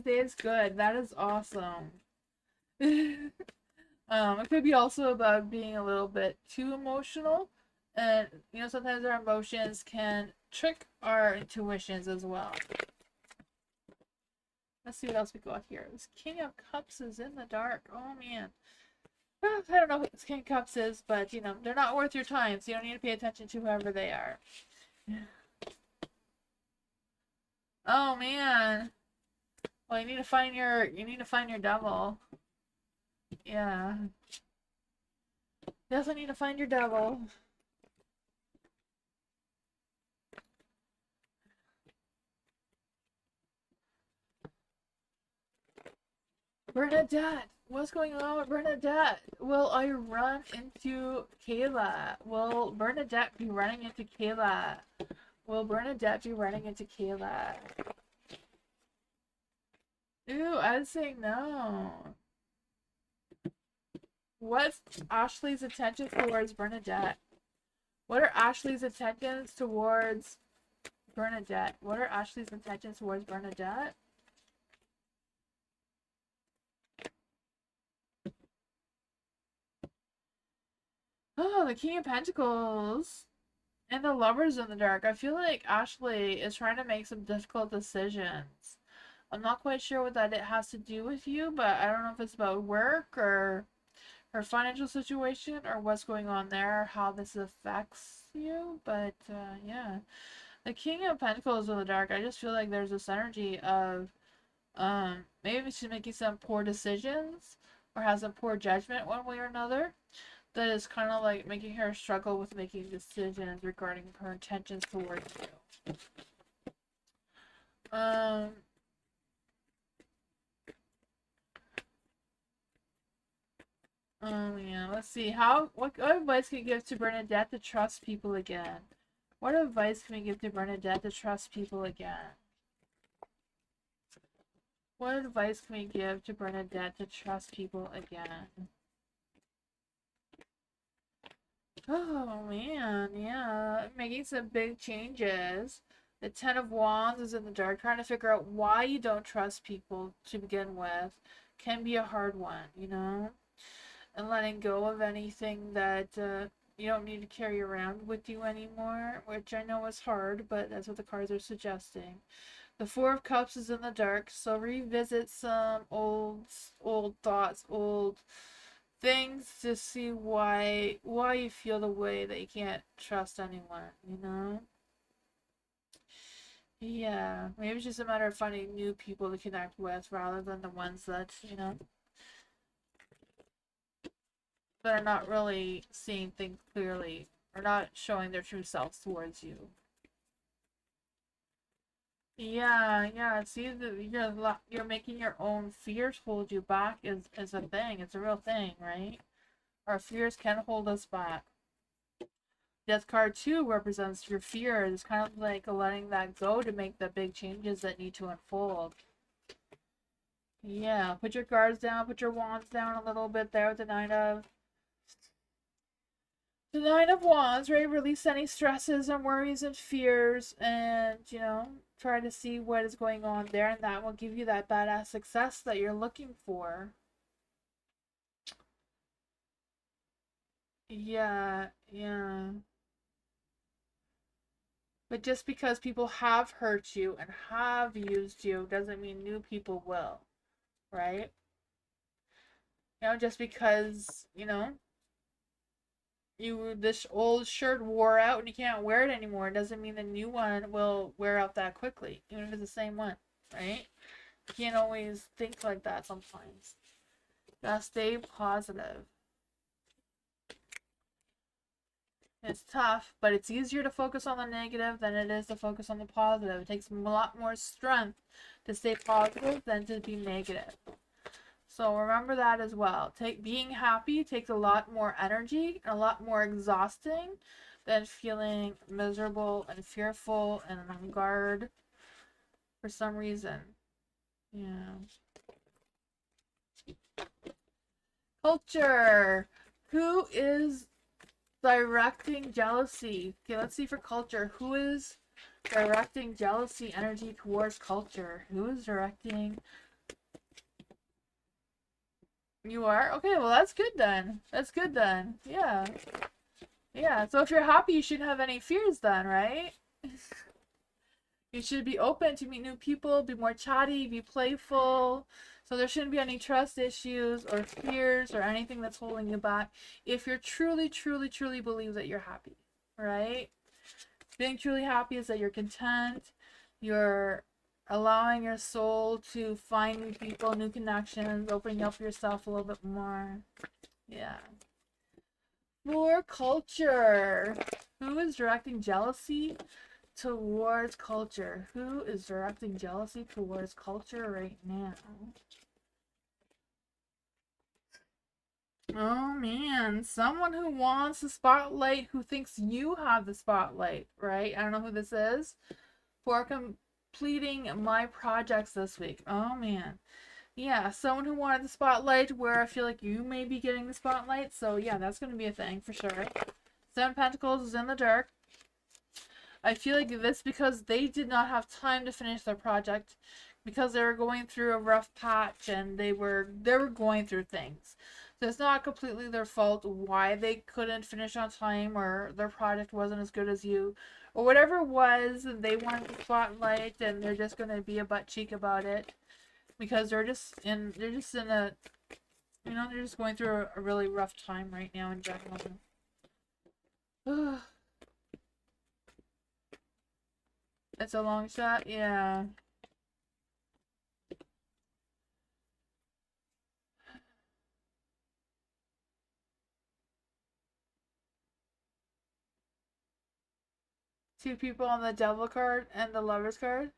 Speaker 2: days. Good. That is awesome. It could be also about being a little bit too emotional, and sometimes our emotions can trick our intuitions as well. Let's see what else we got here. This King of Cups is in the dark. Oh man. I don't know who this King of Cups is, but they're not worth your time, so you don't need to pay attention to whoever they are. Oh man. Well, you need to find your devil. Yeah. Definitely need to find your devil. Bernadette! What's going on with Bernadette? Will I run into Kayla? Will Bernadette be running into Kayla? Will Bernadette be running into Kayla? Ooh, I would say no. What's Ashley's intention towards Bernadette? What are Ashley's intentions towards Bernadette? What are Ashley's intentions towards Bernadette? Oh, the King of Pentacles. And the Lovers in the Dark. I feel like Ashley is trying to make some difficult decisions. I'm not quite sure what that it has to do with you, but I don't know if it's about work or her financial situation or what's going on there, or how this affects you. But yeah, The King of Pentacles in the dark, I just feel like there's this energy of maybe she's making some poor decisions or has a poor judgment one way or another that is kind of like making her struggle with making decisions regarding her intentions towards you. Yeah, let's see. What advice can you give to Bernadette to trust people again? What advice can we give to Bernadette to trust people again? What advice can we give to Bernadette to trust people again? Oh man, yeah, making some big changes. The Ten of Wands is in the dark, trying to figure out why you don't trust people to begin with. Can be a hard one, you know? And letting go of anything that you don't need to carry around with you anymore, which I know is hard, but that's what the cards are suggesting. The Four of Cups is in the dark, so revisit some old thoughts, old things to see why you feel the way that you can't trust anyone, you know? Yeah, maybe it's just a matter of finding new people to connect with rather than the ones that, you know, that are not really seeing things clearly or not showing their true selves towards you. Yeah. See, you're making your own fears hold you back is a thing. It's a real thing, right? Our fears can hold us back. Death card 2 represents your fears. It's kind of like letting that go to make the big changes that need to unfold. Yeah, put your guards down, put your wands down a little bit there with the Nine of Wands, right? Release any stresses and worries and fears and, you know, try to see what is going on there, and that will give you that badass success that you're looking for. Yeah. But just because people have hurt you and have used you doesn't mean new people will, right? You know, just because, you know, this old shirt wore out and you can't wear it anymore doesn't mean the new one will wear out that quickly, even if it's the same one, right? You can't always think like that sometimes. Gotta stay positive. It's tough, but it's easier to focus on the negative than it is to focus on the positive. It takes a lot more strength to stay positive than to be negative. So remember that as well. Being happy takes a lot more energy and a lot more exhausting than feeling miserable and fearful and on guard for some reason. Yeah. Culture. Who is directing jealousy? Okay, let's see for culture. Who is directing jealousy energy towards culture? Who is directing? You are? Okay, well that's good then. That's good then. Yeah. Yeah, so if you're happy, you shouldn't have any fears then, right? You should be open to meet new people, be more chatty, be playful. So there shouldn't be any trust issues or fears or anything that's holding you back if you're truly believe that you're happy, right? Being truly happy is that you're content, you're allowing your soul to find new people, new connections, opening up yourself a little bit more. Yeah. For culture, who is directing jealousy towards culture? Who is directing jealousy towards culture right now? Oh man, someone who wants the spotlight, who thinks you have the spotlight, right? I don't know who this is. For completing my projects this week. Oh man. Yeah, someone who wanted the spotlight where I feel like you may be getting the spotlight. So yeah, that's going to be a thing for sure. Seven of Pentacles is in the dark. I feel like this because they did not have time to finish their project because they were going through a rough patch and they were going through things. So it's not completely their fault why they couldn't finish on time or their project wasn't as good as you or whatever it was. They wanted the spotlight and they're just going to be a butt cheek about it because they're just in a, you know, they're just going through a really rough time right now in general. It's a long shot, yeah. Two people on the devil card and the lovers card.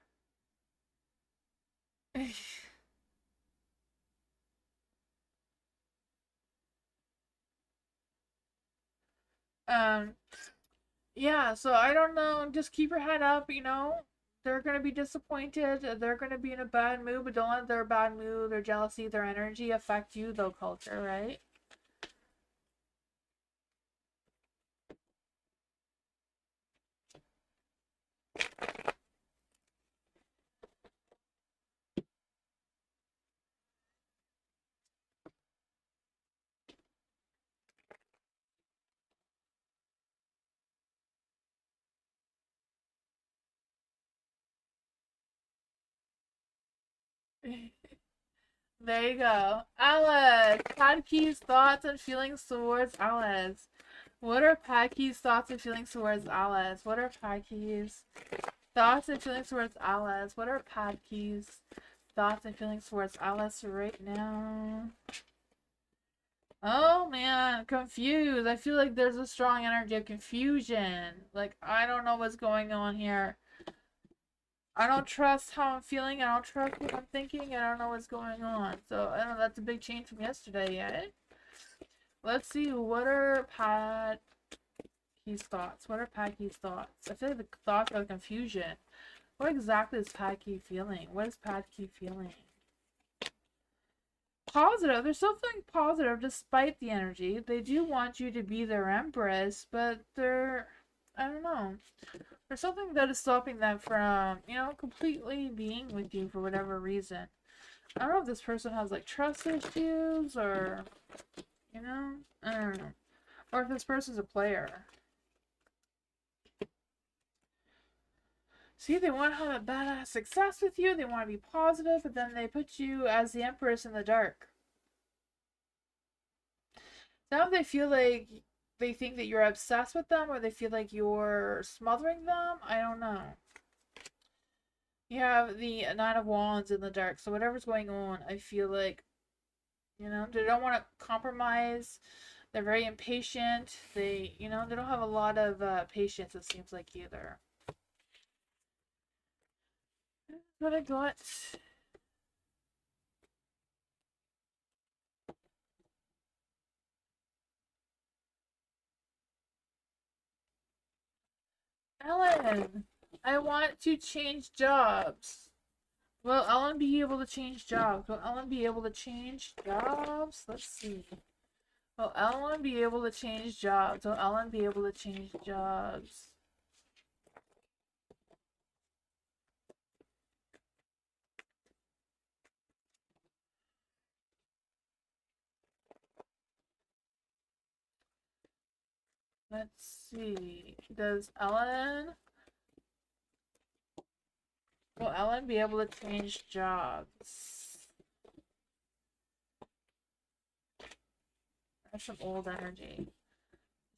Speaker 2: um, yeah, so I don't know. Just keep your head up, you know. They're gonna be disappointed. They're gonna be in a bad mood, but don't let their bad mood, their jealousy, their energy affect you, though, culture, right? There you go. Alice, Padkey's thoughts and feelings towards Alice. What are Padkey's thoughts and feelings towards Alice? What are Padkey's thoughts and feelings towards Alice? What are Padkey's thoughts and feelings towards Alice right now? Oh man, confused. I feel like there's a strong energy of confusion. Like, I don't know what's going on here. I don't trust how I'm feeling. I don't trust what I'm thinking. I don't know what's going on. So, I don't know. That's a big change from yesterday, eh? Let's see. What are Padkey's thoughts? What are Padkey's thoughts? I feel like the thoughts are confusion. What exactly is Padkey feeling? What is Padkey feeling? Positive. There's something positive despite the energy. They do want you to be their empress, but they're, I don't know. There's something that is stopping them from, you know, completely being with you for whatever reason. I don't know if this person has like trust issues or, you know, I don't know. Or if this person's a player. See, they want to have a badass success with you, they want to be positive, but then they put you as the empress in the dark. Now they feel like they think that you're obsessed with them or they feel like you're smothering them. I don't know. You have the Nine of Wands in the dark, so whatever's going on, I feel like, you know, they don't want to compromise. They're very impatient. They, you know, they don't have a lot of patience, it seems like, either. But I got Ellen. I want to change jobs. Will Ellen be able to change jobs? Will Ellen be able to change jobs? Let's see. Will Ellen be able to change jobs? Will Ellen be able to change jobs? Let's see. Does Ellen... Will Ellen be able to change jobs? That's some old energy.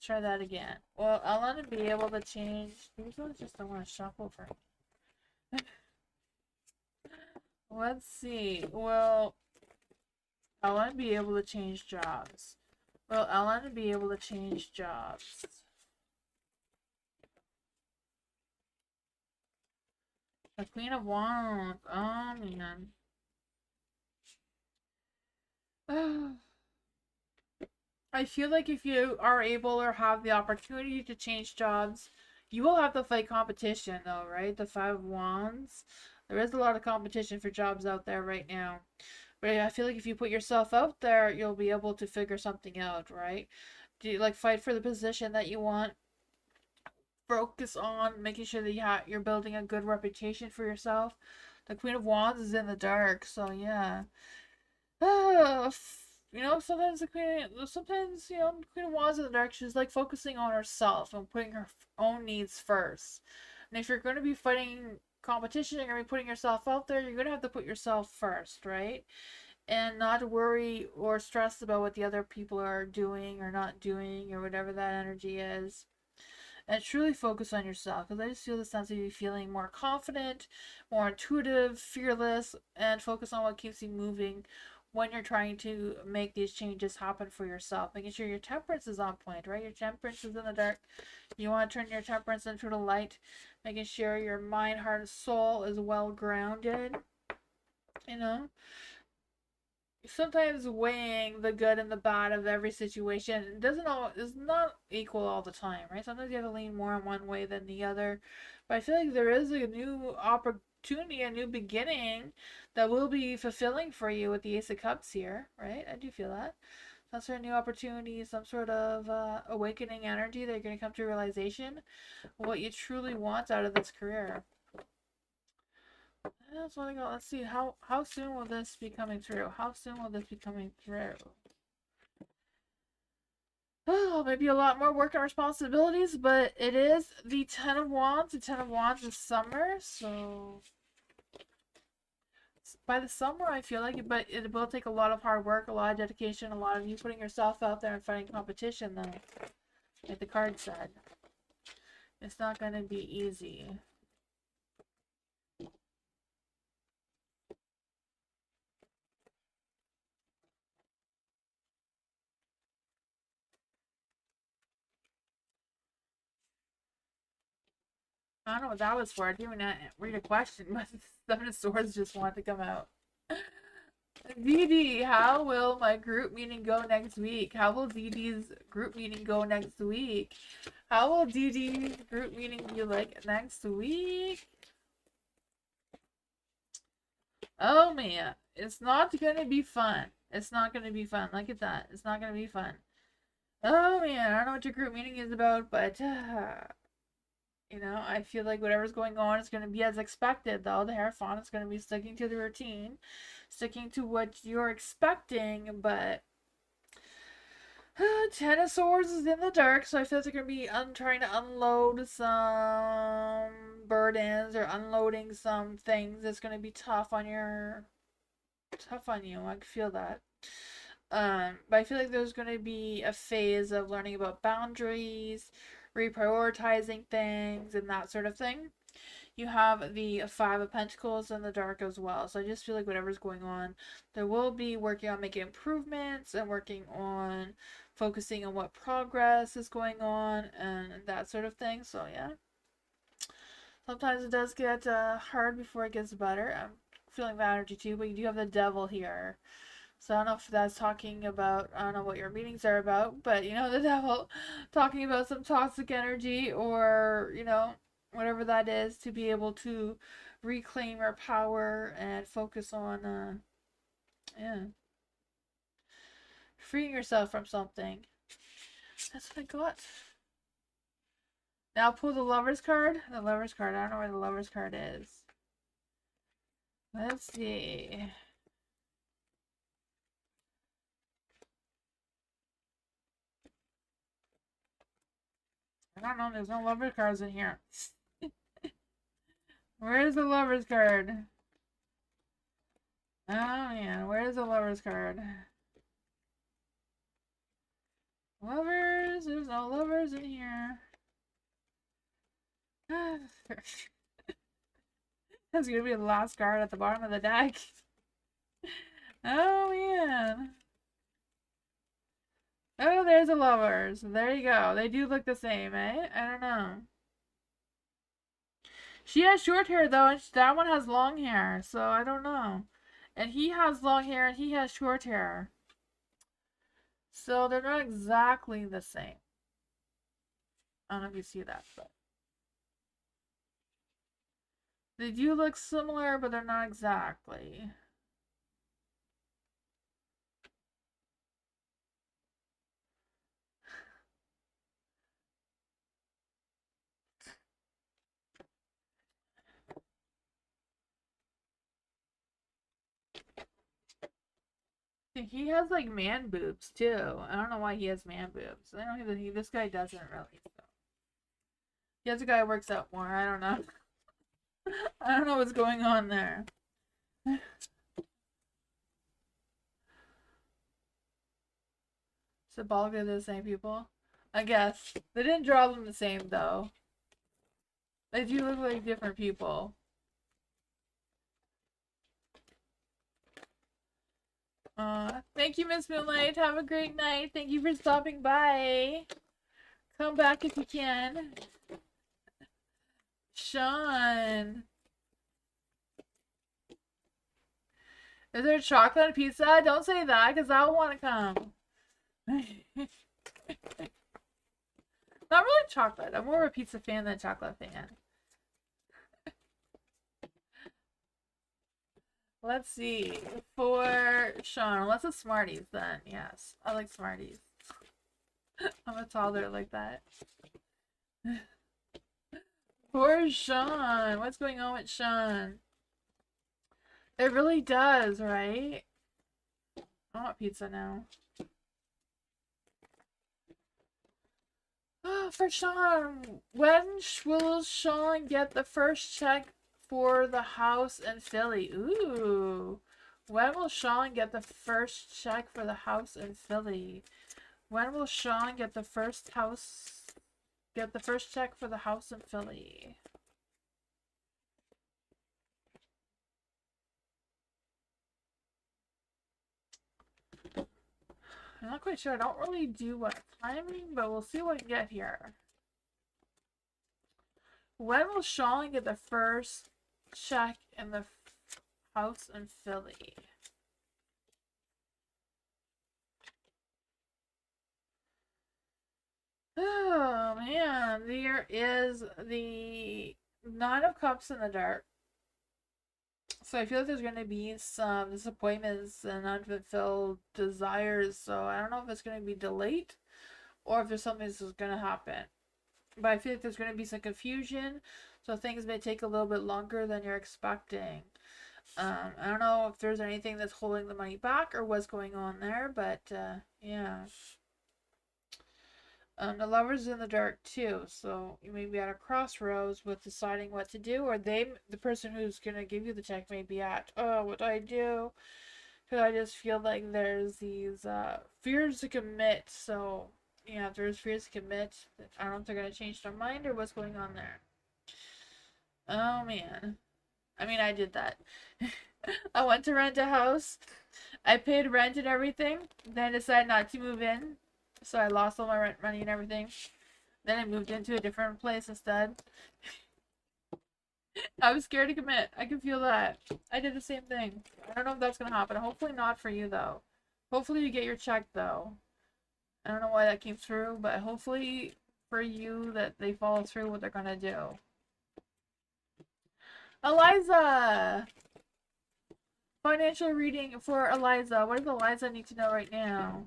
Speaker 2: Try that again. Will Ellen be able to change... These ones just don't want to shuffle for me. Let's see. Will Ellen be able to change jobs? Will Ellen be able to change jobs? The Queen of Wands. Oh, man. I feel like if you are able or have the opportunity to change jobs, you will have to fight competition, though, right? The Five of Wands. There is a lot of competition for jobs out there right now. But I feel like if you put yourself out there, you'll be able to figure something out, right? Do you like fight for the position that you want? Focus on making sure that you're building a good reputation for yourself. The Queen of Wands is in the dark, so yeah. You know, sometimes, you know, the Queen of Wands in the dark, she's like focusing on herself and putting her own needs first. And if you're going to be fighting competition, you're going to be putting yourself out there, you're going to have to put yourself first, right? And not worry or stress about what the other people are doing or not doing or whatever that energy is. and truly focus on yourself, because I just feel the sense of you feeling more confident, more intuitive, fearless, and focus on what keeps you moving when you're trying to make these changes happen for yourself. Making sure your temperance is on point, right? Your temperance is in the dark. You want to turn your temperance into the light. Making sure your mind, heart, and soul is well grounded. You know, sometimes weighing the good and the bad of every situation doesn't all is not equal all the time, right? Sometimes you have to lean more on one way than the other. But I feel like there is a new opportunity, a new beginning that will be fulfilling for you with the Ace of Cups here, right? I do feel that. Some sort of new opportunity, some sort of awakening energy that you're going to come to realization what you truly want out of this career. That's what I got. Let's see, how soon will this be coming through? How soon will this be coming through? Oh, maybe a lot more work and responsibilities, but it is the Ten of Wands. The Ten of Wands is summer, so by the summer I feel like it, but it will take a lot of hard work, a lot of dedication, a lot of you putting yourself out there and fighting competition though. Like the card said. It's not going to be easy. I don't know what that was for. I didn't even read a question, but Seven of Swords just wanted to come out. DD, how will my group meeting go next week? How will DD's group meeting go next week? How will DD's group meeting be like next week? Oh man, it's not gonna be fun. It's not gonna be fun. Look at that. It's not gonna be fun. Oh man, I don't know what your group meeting is about, but you know, I feel like whatever's going on is going to be as expected, though. The Hierophant is going to be sticking to the routine, sticking to what you're expecting, but Ten of Swords is in the dark, so I feel like they're going to be trying to unload some burdens or unloading some things that's going to be tough on you. I can feel that. But I feel like there's going to be a phase of learning about boundaries, reprioritizing things, and that sort of thing. You have the Five of Pentacles in the dark as well. So I just feel like whatever's going on, there will be working on making improvements and working on focusing on what progress is going on and that sort of thing. So yeah. Sometimes it does get hard before it gets better. I'm feeling that energy too, but you do have the Devil here. So I don't know if that's talking about, I don't know what your meetings are about, but you know, the Devil talking about some toxic energy or, you know, whatever that is to be able to reclaim your power and focus on, yeah, freeing yourself from something. That's what I got. Now pull the Lover's card. The Lover's card. I don't know where the Lover's card is. Let's see. I don't know. There's no Lover's cards in here. Where's the Lover's card? Oh man, where's the Lover's card? Lovers? There's no lovers in here. That's gonna be the last card at the bottom of the deck. Oh man. Oh, there's the lovers. There you go. They do look the same, eh? I don't know. She has short hair though, and that one has long hair, so I don't know. And he has long hair and he has short hair. So they're not exactly the same. I don't know if you see that, but they do look similar, but they're not exactly. He has like man boobs too. I don't know why he has man boobs. I don't even. This guy doesn't really. So. He has a guy who works out more. I don't know. I don't know what's going on there. Symbolically, they're the same people. I guess. They didn't draw them the same, though. They do look like different people. Thank you, Miss Moonlight. Have a great night. Thank you for stopping by. Come back if you can. Sean. Is there chocolate on pizza? Don't say that, because I want to come. Not really chocolate. I'm more of a pizza fan than a chocolate fan. Let's see. For Sean, let's a Smarties then. Yes, I like Smarties. I'm a toddler like that. For Sean, what's going on with Sean? It really does, right? I want pizza now. For Sean, when will Sean get the first check for the house in Philly? Ooh. When will Sean get the first check for the house in Philly? When will Sean get the first check for the house in Philly? I'm not quite sure. I don't really do a timing, but we'll see what we can get here. When will Sean get the first check in the house in Philly? Oh man, there is the Nine of Cups in the dark. So I feel like there's going to be some disappointments and unfulfilled desires. So I don't know if it's going to be delayed or if there's something that's going to happen. But I feel like there's going to be some confusion. So things may take a little bit longer than you're expecting. I don't know if there's anything that's holding the money back or what's going on there. But yeah. The Lover's in the dark too, so you may be at a crossroads with deciding what to do, or the person who's gonna give you the check may be at, oh, what do I do? Because I just feel like there's these fears to commit. So yeah, if there's fears to commit, I don't know if they're gonna change their mind or what's going on there. Oh man, I mean, I did that. I went to rent a house. I paid rent and everything. Then I decided not to move in. So I lost all my rent money and everything. Then I moved into a different place instead. I was scared to commit. I can feel that. I did the same thing. I don't know if that's going to happen. Hopefully not for you, though. Hopefully you get your check, though. I don't know why that came through, but hopefully for you that they follow through what they're going to do. Eliza! Financial reading for Eliza. What does Eliza need to know right now?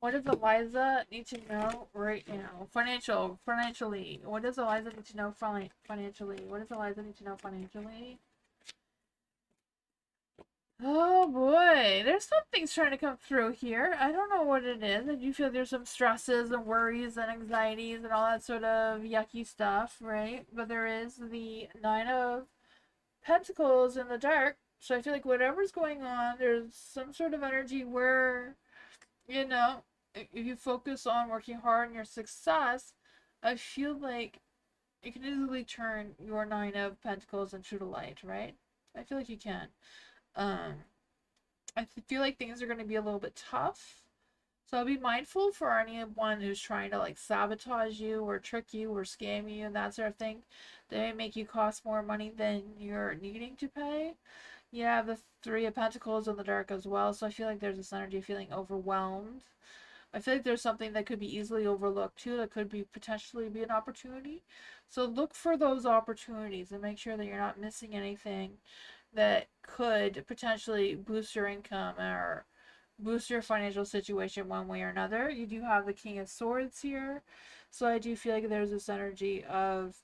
Speaker 2: What does Eliza need to know right now? Financially. What does Eliza need to know financially? What does Eliza need to know financially? Oh boy, there's some things trying to come through here. I don't know what it is. I do feel there's some stresses and worries and anxieties and all that sort of yucky stuff, right? But there is the Nine of Pentacles in the dark. So I feel like whatever's going on, there's some sort of energy where, you know, if you focus on working hard on your success, I feel like you can easily turn your Nine of Pentacles into the light, right? I feel like you can. I feel like things are going to be a little bit tough. So be mindful for anyone who's trying to like sabotage you or trick you or scam you and that sort of thing. They may make you cost more money than you're needing to pay. You have the Three of Pentacles in the dark as well. So I feel like there's this energy of feeling overwhelmed. I feel like there's something that could be easily overlooked too, that could be potentially be an opportunity. So look for those opportunities and make sure that you're not missing anything that could potentially boost your income or boost your financial situation one way or another. You do have the King of Swords here. So I do feel like there's this energy of,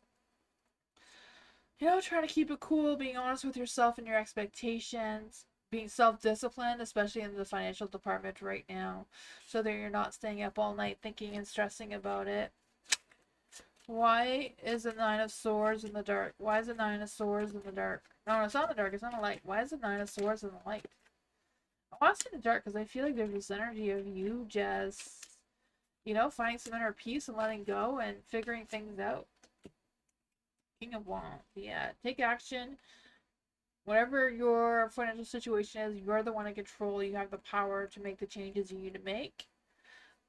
Speaker 2: you know, trying to keep it cool, being honest with yourself and your expectations, being self-disciplined, especially in the financial department right now, so that you're not staying up all night thinking and stressing about it. Why is the Nine of Swords in the dark? Why is the Nine of Swords in the dark? No, it's not in the dark. It's not a light. Why is the Nine of Swords in the light? I want to say the dark because I feel like there's this energy of you just, You know, finding some inner peace and letting go and figuring things out. King of Wands. Yeah. Take action. Whatever your financial situation is, you're the one in control. You have the power to make the changes you need to make.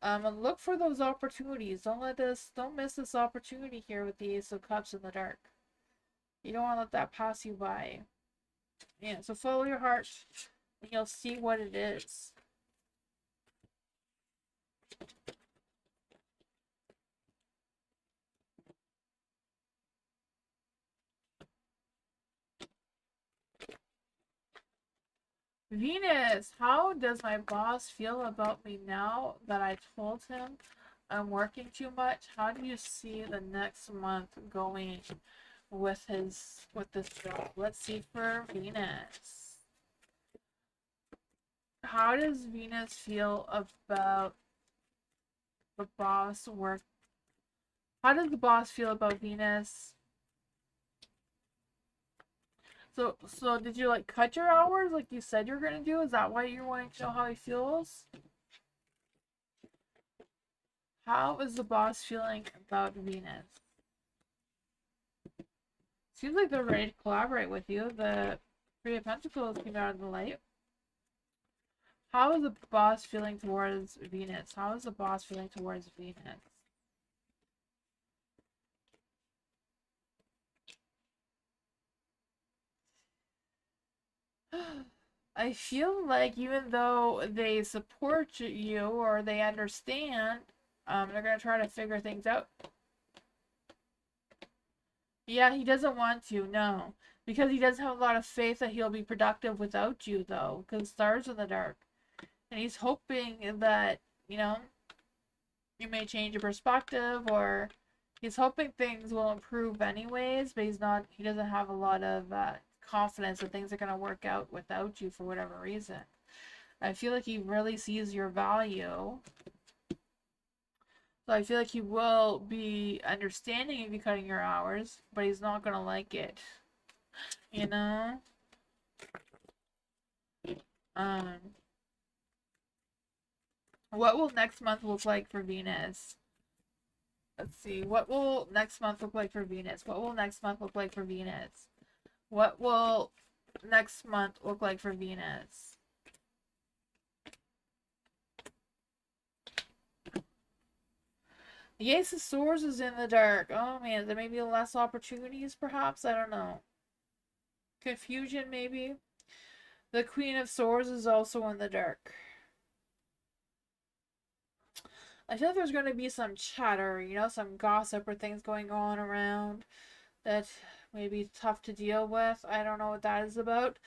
Speaker 2: And look for those opportunities. Don't miss this opportunity here with the Ace of Cups in the dark. You don't want to let that pass you by. Yeah, so follow your heart and you'll see what it is. Venus, how does my boss feel about me now that I told him I'm working too much? How do you see the next month going with this job? Let's see for Venus. How does Venus feel about the boss work? How does the boss feel about Venus? So did you like cut your hours like you said you're gonna do? Is that why you're wanting to know how he feels? How is the boss feeling about Venus? Seems like they're ready to collaborate with you. The Three of Pentacles came out of the light. How is the boss feeling towards Venus? How is the boss feeling towards Venus? I feel like even though they support you or they understand, they're gonna try to figure things out. Yeah, he doesn't want to, no. Because he doesn't have a lot of faith that he'll be productive without you, though. Because stars in the dark. And he's hoping that, you know, you may change your perspective or he's hoping things will improve anyways, but he doesn't have a lot of confidence that things are going to work out without you for whatever reason. I feel like he really sees your value. So I feel like he will be understanding of you cutting your hours, but he's not going to like it. You know? What will next month look like for Venus? Let's see. What will next month look like for Venus? What will next month look like for Venus? What will next month look like for Venus? The Ace of Swords is in the dark. Oh man, there may be less opportunities perhaps? I don't know. Confusion maybe? The Queen of Swords is also in the dark. I feel like there's going to be some chatter, you know, some gossip or things going on around that may be tough to deal with. I don't know what that is about.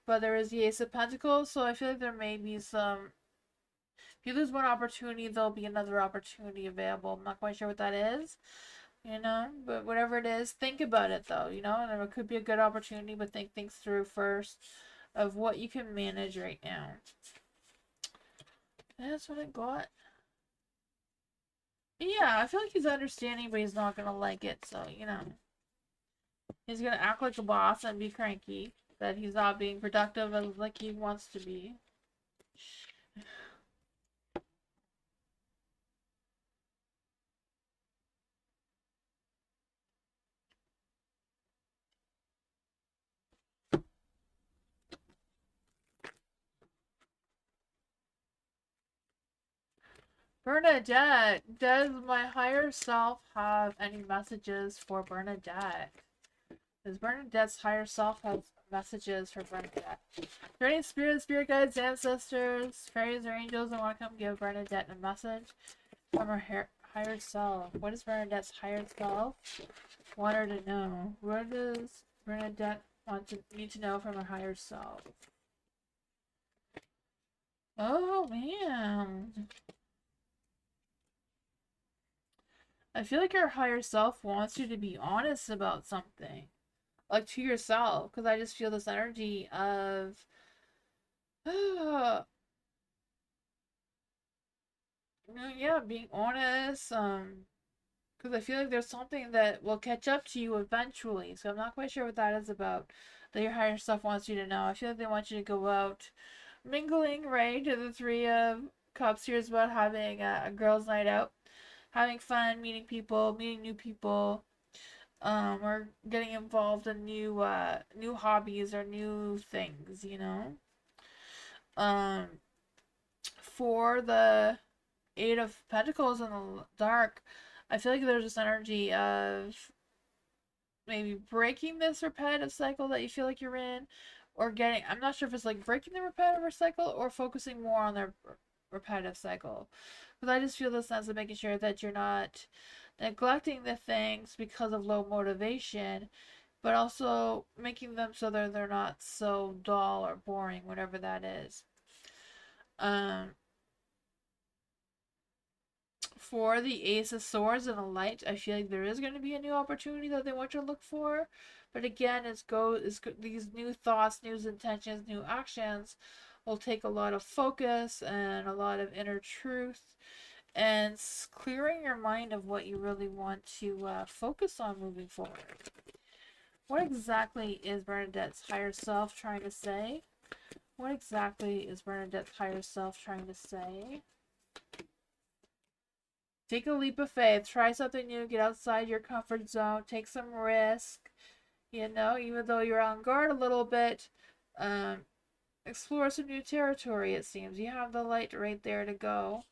Speaker 2: But there is the Ace of Pentacles, so I feel like there may be some... If you lose one opportunity, there'll be another opportunity available. I'm not quite sure what that is, you know? But whatever it is, think about it, though, you know? And it could be a good opportunity, but think things through first of what you can manage right now. That's what I got. Yeah, I feel like he's understanding, but he's not gonna like it, so, you know. He's gonna act like a boss and be cranky that he's not being productive as like he wants to be. Bernadette, does my higher self have any messages for Bernadette? Does Bernadette's higher self have messages for Bernadette? Are there any spirit guides, ancestors, fairies, or angels that want to come give Bernadette a message from her higher self? What does Bernadette's higher self want her to know? What does Bernadette need to know from her higher self? Oh, man. I feel like your higher self wants you to be honest about something. Like to yourself. Because I just feel this energy of... yeah, being honest. Because I feel like there's something that will catch up to you eventually. So I'm not quite sure what that is about. That your higher self wants you to know. I feel like they want you to go out mingling, right? The Three of Cups here is about having a girls' night out. having fun, meeting people, meeting new people, or getting involved in new hobbies or new things, you know. Um, for the Eight of Pentacles in the dark, I feel like there's this energy of maybe breaking this repetitive cycle that you feel like you're in, or getting, I'm not sure if it's like breaking the repetitive cycle or focusing more on the repetitive cycle. Because I just feel this sense of making sure that you're not neglecting the things because of low motivation, but also making them so that they're not so dull or boring, whatever that is. Um, for the Ace of Swords and the Light, I feel like there is going to be a new opportunity that they want you to look for. But again, these new thoughts, new intentions, new actions will take a lot of focus and a lot of inner truth and clearing your mind of what you really want to focus on moving forward. What exactly is Bernadette's higher self trying to say? What exactly is Bernadette's higher self trying to say? Take a leap of faith. Try something new. Get outside your comfort zone. Take some risk. You know, even though you're on guard a little bit, explore some new territory, it seems. You have the light right there to go.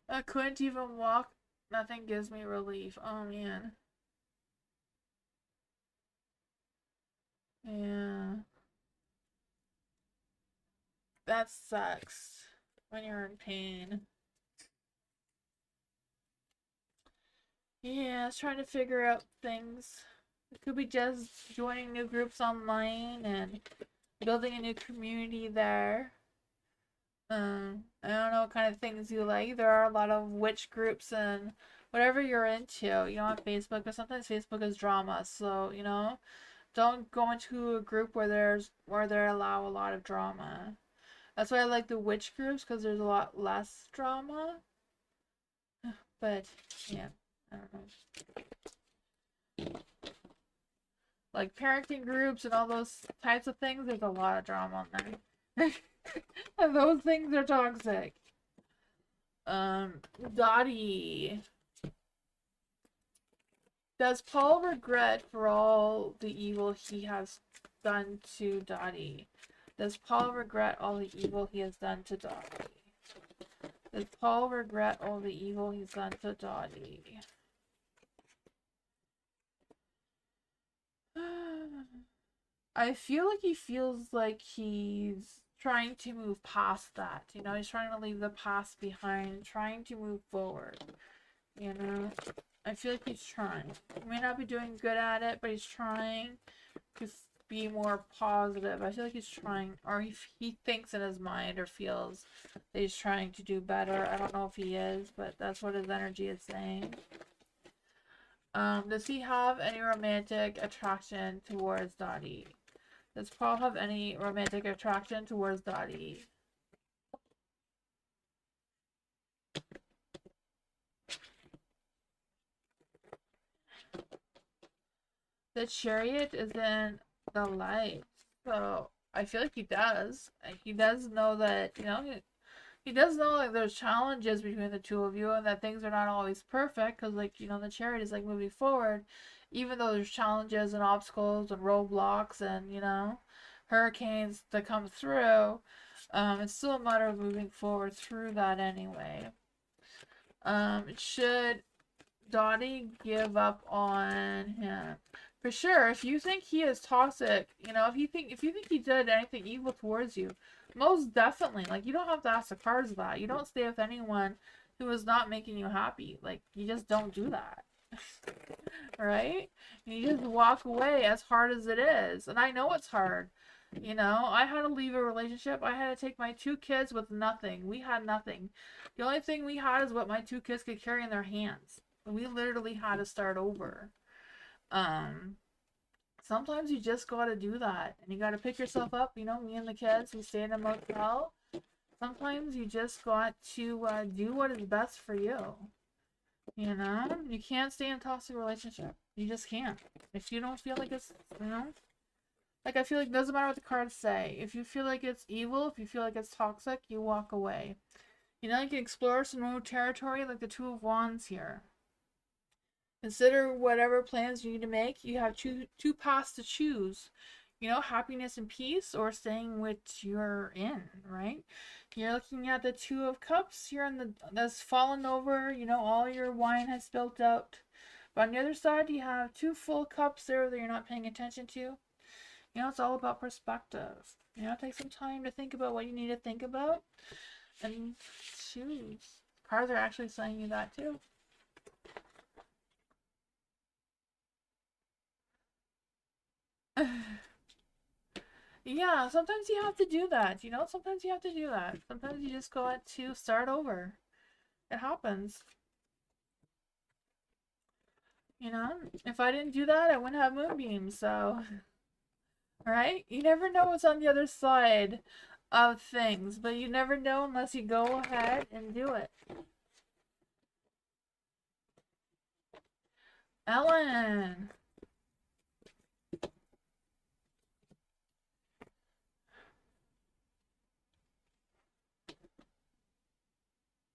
Speaker 2: I couldn't even walk. Nothing gives me relief. Oh, man. Yeah. That sucks when you're in pain. Yeah, it's trying to figure out things. It could be just joining new groups online and building a new community there. I don't know what kind of things you like. There are a lot of witch groups and whatever you're into, you know, on Facebook, but sometimes Facebook is drama. So, you know, don't go into a group where they allow a lot of drama. That's why I like the witch groups, because there's a lot less drama. But yeah, I don't know. Like parenting groups and all those types of things, there's a lot of drama on there. And those things are toxic. Dottie. Does Paul regret for all the evil he has done to Dottie? Does Paul regret all the evil he has done to Dottie? Does Paul regret all the evil he's done to Dottie? I feel like he feels like he's trying to move past that. You know, he's trying to leave the past behind, trying to move forward. You know, I feel like he's trying. He may not be doing good at it, but he's trying to be more positive. I feel like he's trying, or he thinks in his mind or feels that he's trying to do better. I don't know if he is, but that's what his energy is saying. Does he have any romantic attraction towards Dottie? Does Paul have any romantic attraction towards Dottie? The Chariot is in the light, so I feel like he does. He does know that, you know, he does know like there's challenges between the two of you and that things are not always perfect, because like, you know, the Chariot is like moving forward, even though there's challenges and obstacles and roadblocks and, you know, hurricanes that come through. It's still a matter of moving forward through that anyway. Should Dottie give up on him? For sure, if you think he is toxic, you know, if you think he did anything evil towards you, most definitely. Like, you don't have to ask the cards that. You don't stay with anyone who is not making you happy. Like, you just don't do that. Right? You just walk away, as hard as it is. And I know it's hard. You know, I had to leave a relationship. I had to take my two kids with nothing. We had nothing. The only thing we had is what my two kids could carry in their hands. We literally had to start over. Sometimes you just gotta do that. And you gotta pick yourself up. You know, me and the kids, we stay in a motel. Sometimes you just got to do what is best for you. You know? You can't stay in a toxic relationship. You just can't. If you don't feel like it's, you know? Like, I feel like it doesn't matter what the cards say. If you feel like it's evil, if you feel like it's toxic, you walk away. You know, you can explore some new territory like the Two of Wands here. Consider whatever plans you need to make. You have two paths to choose. You know, happiness and peace, or staying which you're in, right? You're looking at the Two of Cups. You're in the that's fallen over. You know, all your wine has spilled out. But on the other side, you have two full cups there that you're not paying attention to. You know, it's all about perspective. You know, take some time to think about what you need to think about and choose. Cards are actually saying you that too. Yeah, sometimes you have to do that. You know, sometimes you have to do that. Sometimes you just go to start over. It happens. You know, if I didn't do that, I wouldn't have moonbeams. So, right? You never know what's on the other side of things, but you never know unless you go ahead and do it. Ellen.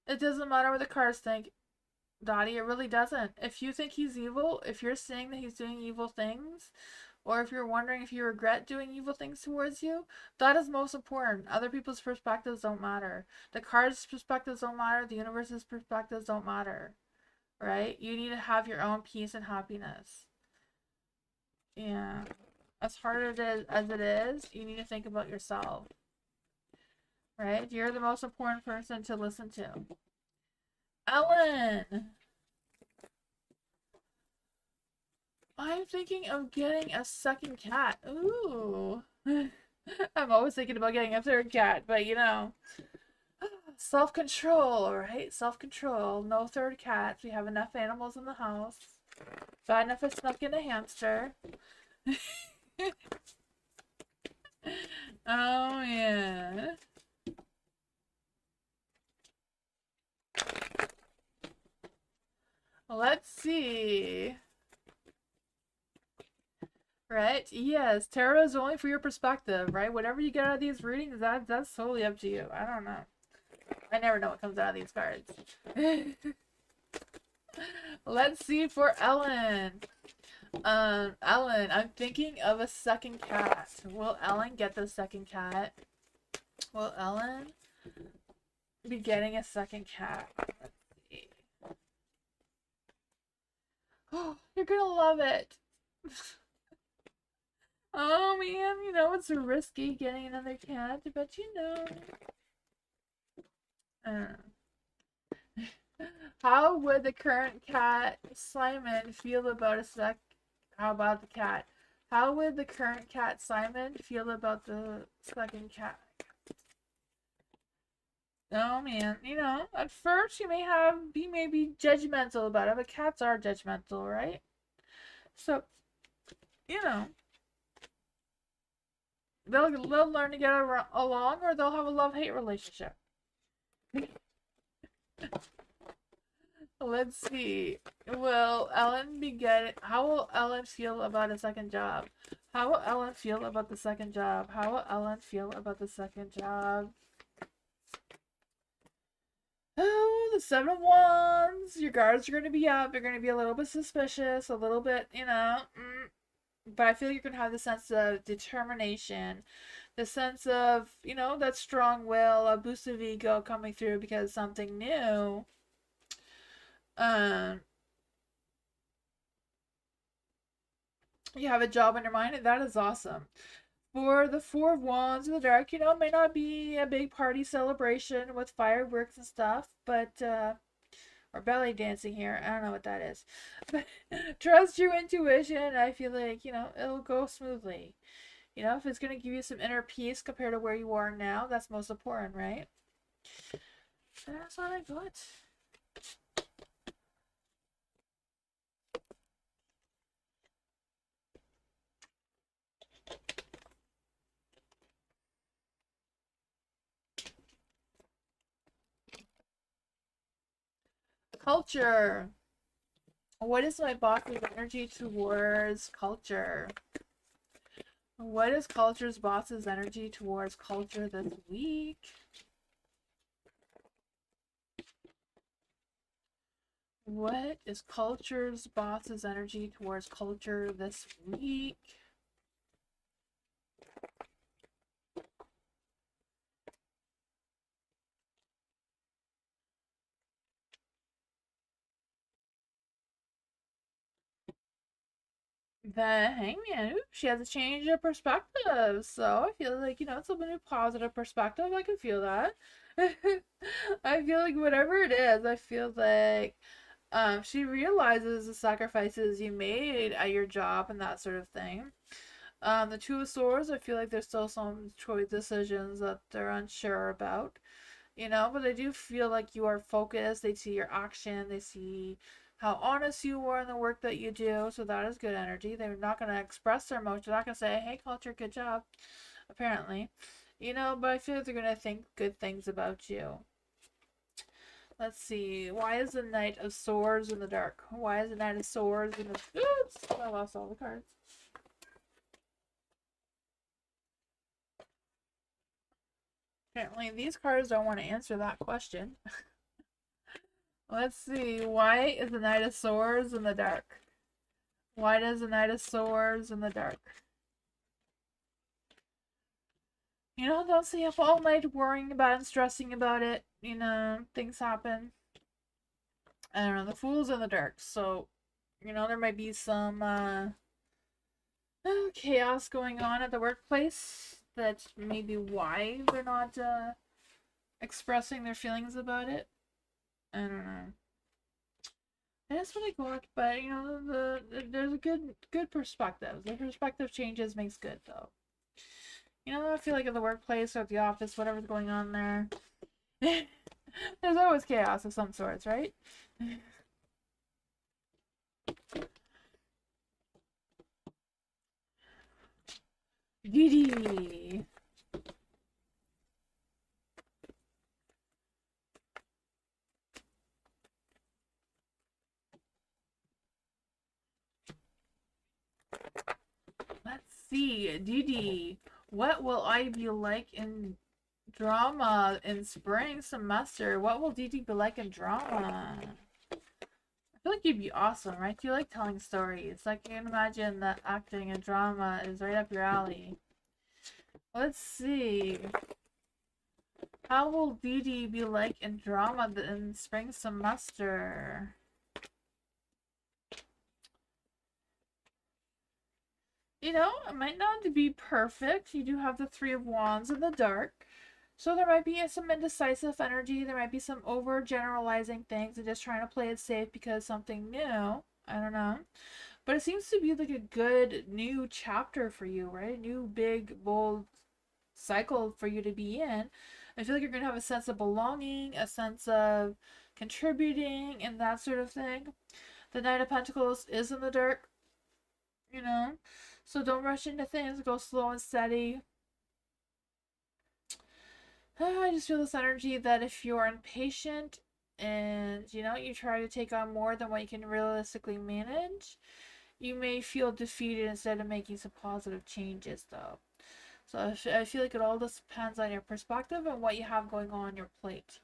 Speaker 2: It doesn't matter what the cards think, Dottie. It really doesn't. If you think he's evil, if you're saying that he's doing evil things, or if you're wondering if you regret doing evil things towards you, that is most important. Other people's perspectives don't matter. The cards' perspectives don't matter. The universe's perspectives don't matter. Right? You need to have your own peace and happiness. Yeah. As hard as it is, you need to think about yourself. Right? You're the most important person to listen to. Ellen! I'm thinking of getting a second cat. Ooh. I'm always thinking about getting a third cat, but you know. Self-control, right? Self-control. No third cats. We have enough animals in the house. Bad enough I snuck in a hamster. Oh, yeah. Let's see. Right? Yes, tarot is only for your perspective, right? Whatever you get out of these readings, that's totally up to you. I don't know. I never know what comes out of these cards. Let's see for Ellen. Ellen, I'm thinking of a second cat. Will Ellen get the second cat? Will Ellen be getting a second cat? Let's see. Oh, you're gonna love it. Oh man, you know it's risky getting another cat, but you know. How would the current cat Simon feel about How about the cat? How would the current cat Simon feel about the second cat? Oh man, you know, at first you may be judgmental about it, but cats are judgmental, right? So, you know, they'll learn to get along, or they'll have a love-hate relationship. Let's see. Will Ellen be getting? How will Ellen feel about a second job? How will Ellen feel about the second job? How will Ellen feel about the second job? Oh, the Seven of Wands. Your guards are going to be up. You're going to be a little bit suspicious, a little bit, you know. But I feel you're going to have the sense of determination, the sense of, you know, that strong will, a boost of ego coming through because something new. Um, you have a job in your mind, and that is awesome. For the Four of Wands in the dark, you know, it may not be a big party celebration with fireworks and stuff, but or belly dancing here. I don't know what that is. But trust your intuition. I feel like, you know, it'll go smoothly. You know, if it's going to give you some inner peace compared to where you are now, that's most important, right? That's what I got. Culture. What is my boss's energy towards culture? What is culture's boss's energy towards culture this week? What is culture's boss's energy towards culture this week? The Hangman, ooh, she has a change of perspective. So I feel like, it's a new positive perspective. I can feel that. I feel like whatever it is, I feel like she realizes the sacrifices you made at your job and that sort of thing. The Two of Swords, I feel like there's still some choice decisions that they're unsure about, but I do feel like you are focused. They see your action, they see how honest you are in the work that you do, so that is good energy. They're not going to express their emotions, they're not going to say, hey, culture, good job, apparently. But I feel like they're going to think good things about you. Let's see. Why is the Knight of Swords in the dark? Why is the Knight of Swords in the... Oops! I lost all the cards. Apparently, these cards don't want to answer that question. Let's see. Why is the Knight of Swords in the dark? Why does the Knight of Swords in the dark? Don't stay up all night worrying about it and stressing about it. Things happen. I don't know. The Fool's in the dark. So, there might be some chaos going on at the workplace. That's maybe why they're not expressing their feelings about it. I don't know. That's what I got, but there's a good perspective. The perspective changes makes good though. I feel like at the workplace or at the office, whatever's going on there, there's always chaos of some sorts, right? Didi. Let's see, Didi. What will I be like in drama in spring semester? What will Didi be like in drama? I feel like you'd be awesome, right? You like telling stories. Like, I can imagine that acting and drama is right up your alley. Let's see. How will Didi be like in drama in spring semester? It might not be perfect. You do have the Three of Wands in the dark. So there might be some indecisive energy. There might be some over generalizing things and just trying to play it safe because something new. I don't know. But it seems to be like a good new chapter for you, right? A new big bold cycle for you to be in. I feel like you're going to have a sense of belonging, a sense of contributing, and that sort of thing. The Knight of Pentacles is in the dark, so don't rush into things. Go slow and steady. I just feel this energy that if you're impatient and you try to take on more than what you can realistically manage, you may feel defeated instead of making some positive changes though. So I feel like it all just depends on your perspective and what you have going on your plate.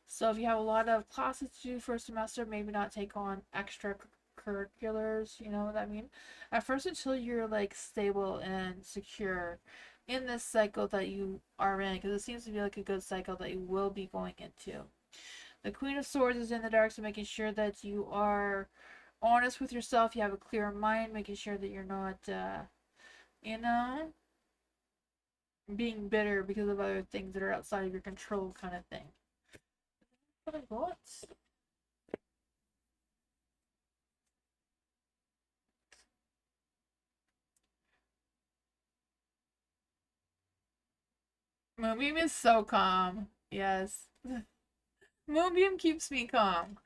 Speaker 2: So if you have a lot of classes to do for a semester, maybe not take on extra curriculars, you know what I mean? At first, until you're like stable and secure in this cycle that you are in, because it seems to be like a good cycle that you will be going into. The Queen of Swords is in the dark, so making sure that you are honest with yourself, you have a clear mind, making sure that you're not, you know, being bitter because of other things that are outside of your control, kind of thing. What I got? Moonbeam is so calm. Yes. Moonbeam keeps me calm.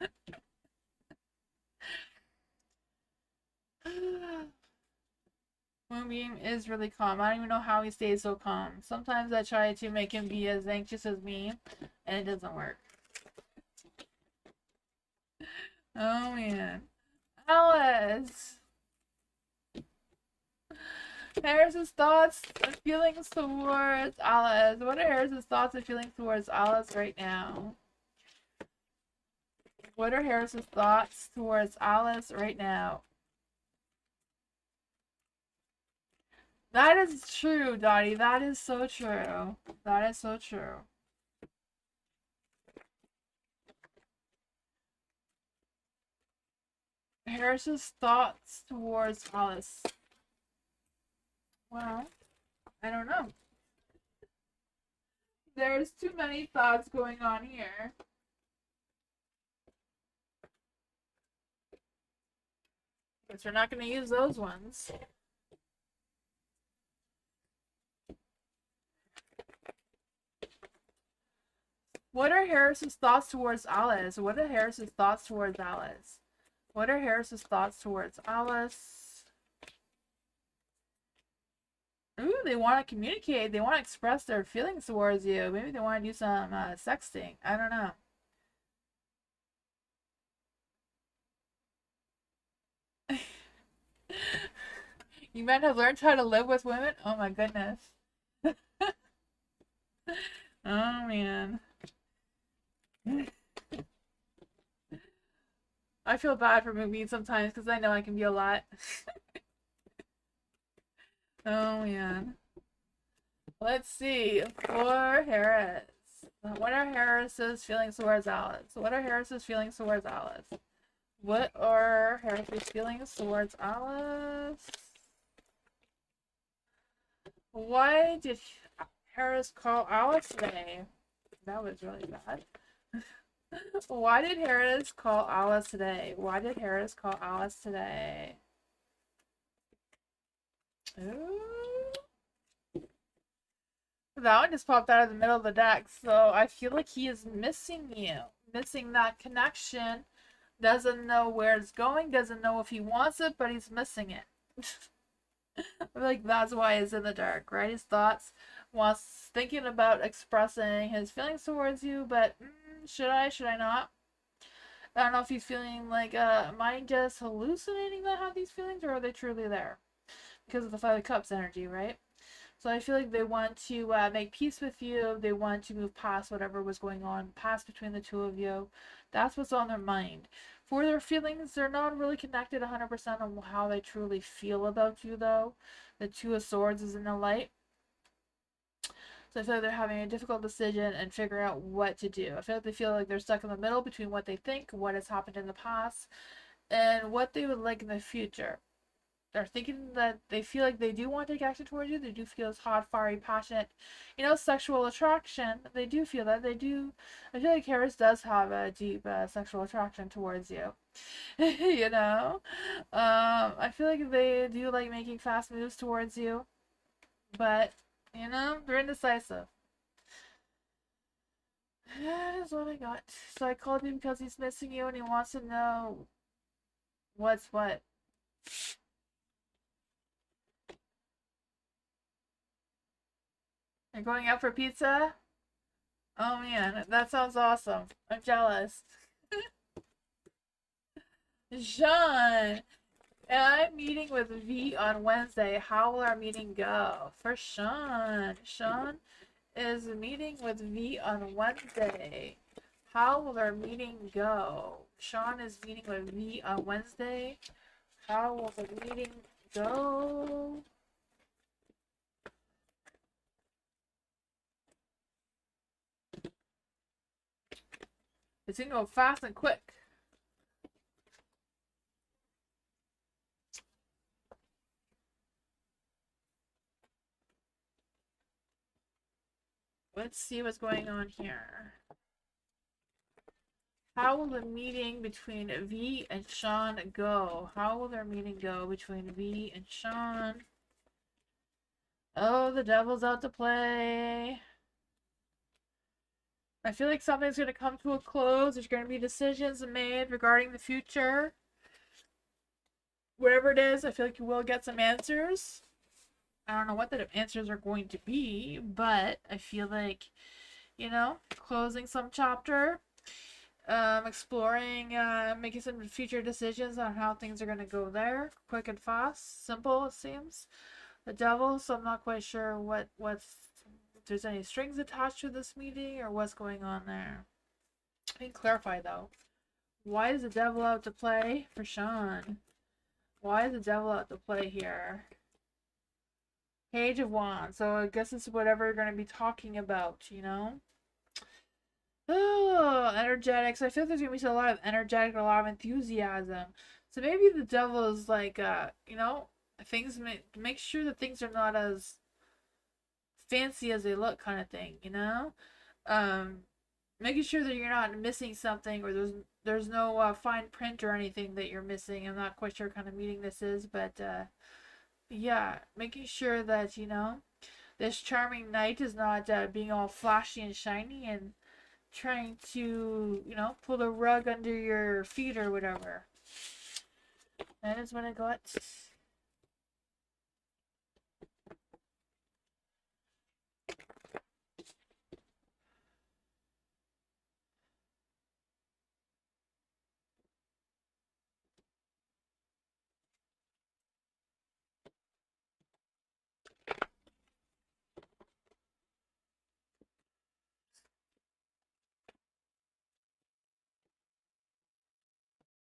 Speaker 2: Moonbeam is really calm. I don't even know how he stays so calm. Sometimes I try to make him be as anxious as me, and it doesn't work. Oh man. Alice! Harris's thoughts and feelings towards Alice. What are Harris's thoughts and feelings towards Alice right now? What are Harris's thoughts towards Alice right now? That is true, Dottie. That is so true. That is so true. Harris's thoughts towards Alice. Well, I don't know. There's too many thoughts going on here. Guess we're not going to use those ones. What are Harris's thoughts towards Alice? What are Harris's thoughts towards Alice? What are Harris's thoughts towards Alice? Ooh, they want to communicate. They want to express their feelings towards you. Maybe they want to do some sexting. I don't know. You men have learned how to live with women? Oh my goodness. Oh man. I feel bad for Moonbeam sometimes because I know I can be a lot. Oh man. Let's see. For Harris. What are Harris's feelings towards Alice? What are Harris's feelings towards Alice? What are Harris's feelings towards Alice? Why did Harris call Alice today? That was really bad. Why did Harris call Alice today? Why did Harris call Alice today? Ooh. That one just popped out of the middle of the deck, so I feel like he is missing you. Missing that connection. Doesn't know where it's going, doesn't know if he wants it, but he's missing it. I feel like that's why he's in the dark, right? His thoughts, wants thinking about expressing his feelings towards you, but should I not? I don't know if he's feeling like, am I just hallucinating that I have these feelings, or are they truly there? Because of the Five of Cups energy, right? So I feel like they want to make peace with you. They want to move past whatever was going on, past between the two of you. That's what's on their mind. For their feelings, they're not really connected 100% on how they truly feel about you, though. The Two of Swords is in the light. So I feel like they're having a difficult decision and figuring out what to do. I feel like they're stuck in the middle between what they think, what has happened in the past, and what they would like in the future. They're thinking that they feel like they do want to take action towards you. They do feel this hot, fiery, passionate, sexual attraction. They do feel that. They do. I feel like Harris does have a deep sexual attraction towards you. I feel like they do like making fast moves towards you, but they're indecisive. That is what I got. So I called him because he's missing you and he wants to know what's what. You're going out for pizza? Oh man, that sounds awesome. I'm jealous. Sean, I'm meeting with V on Wednesday. How will our meeting go? For Sean. Sean is meeting with V on Wednesday. How will our meeting go? Sean is meeting with V on Wednesday. How will the meeting go? It's gonna go fast and quick. Let's see what's going on here. How will the meeting between V and Sean go? How will their meeting go between V and Sean? Oh, the devil's out to play. I feel like something's going to come to a close. There's going to be decisions made regarding the future. Whatever it is, I feel like you will get some answers. I don't know what the answers are going to be, but I feel like, closing some chapter, exploring, making some future decisions on how things are going to go there. Quick and fast. Simple, it seems. The devil, so I'm not quite sure what's if there's any strings attached to this meeting or what's going on there. I can clarify though. Why is the devil out to play? For Sean. Why is the devil out to play here? Page of Wands. So I guess it's whatever you're going to be talking about, you know? Oh, energetics. I feel like there's going to be a lot of energetic, a lot of enthusiasm. So maybe the devil is like, you know, things make sure that things are not as fancy as they look, kind of thing, you know? Um, Making sure that you're not missing something, or there's no fine print or anything that you're missing. I'm not quite sure what kind of meeting this is, but yeah, making sure that, you know, this charming knight is not being all flashy and shiny and trying to, you know, pull the rug under your feet or whatever. That is what I got.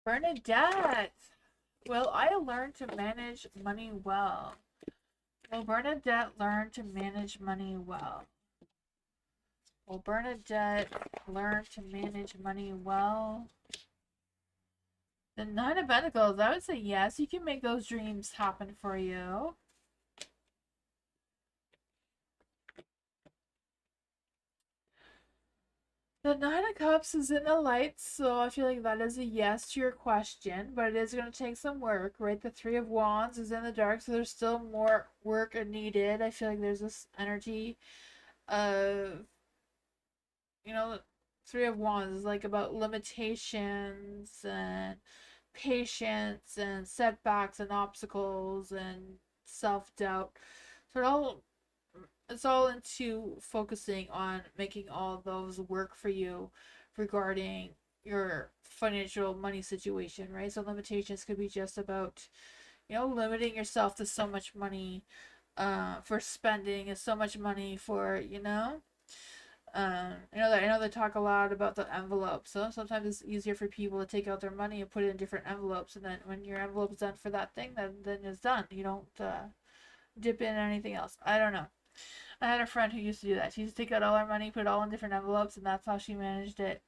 Speaker 2: Bernadette! Will I learn to manage money well? Will Bernadette learn to manage money well? Will Bernadette learn to manage money well? The Nine of Pentacles, I would say yes. You can make those dreams happen for you. The Nine of Cups is in the light, so I feel like that is a yes to your question, but it is going to take some work, right? The Three of Wands is in the dark, so there's still more work needed. I feel like there's this energy of, you know, Three of Wands is like about limitations and patience and setbacks and obstacles and self-doubt. So it's all into focusing on making all those work for you regarding your financial money situation, right? So limitations could be just about, you know, limiting yourself to so much money for spending and so much money for, you know, I know they talk a lot about the envelope. So sometimes it's easier for people to take out their money and put it in different envelopes, and then when your envelope's done for that thing, then it's done. You don't dip in anything else. I don't know. I had a friend who used to do that. She used to take out all her money, put it all in different envelopes, and that's how she managed it.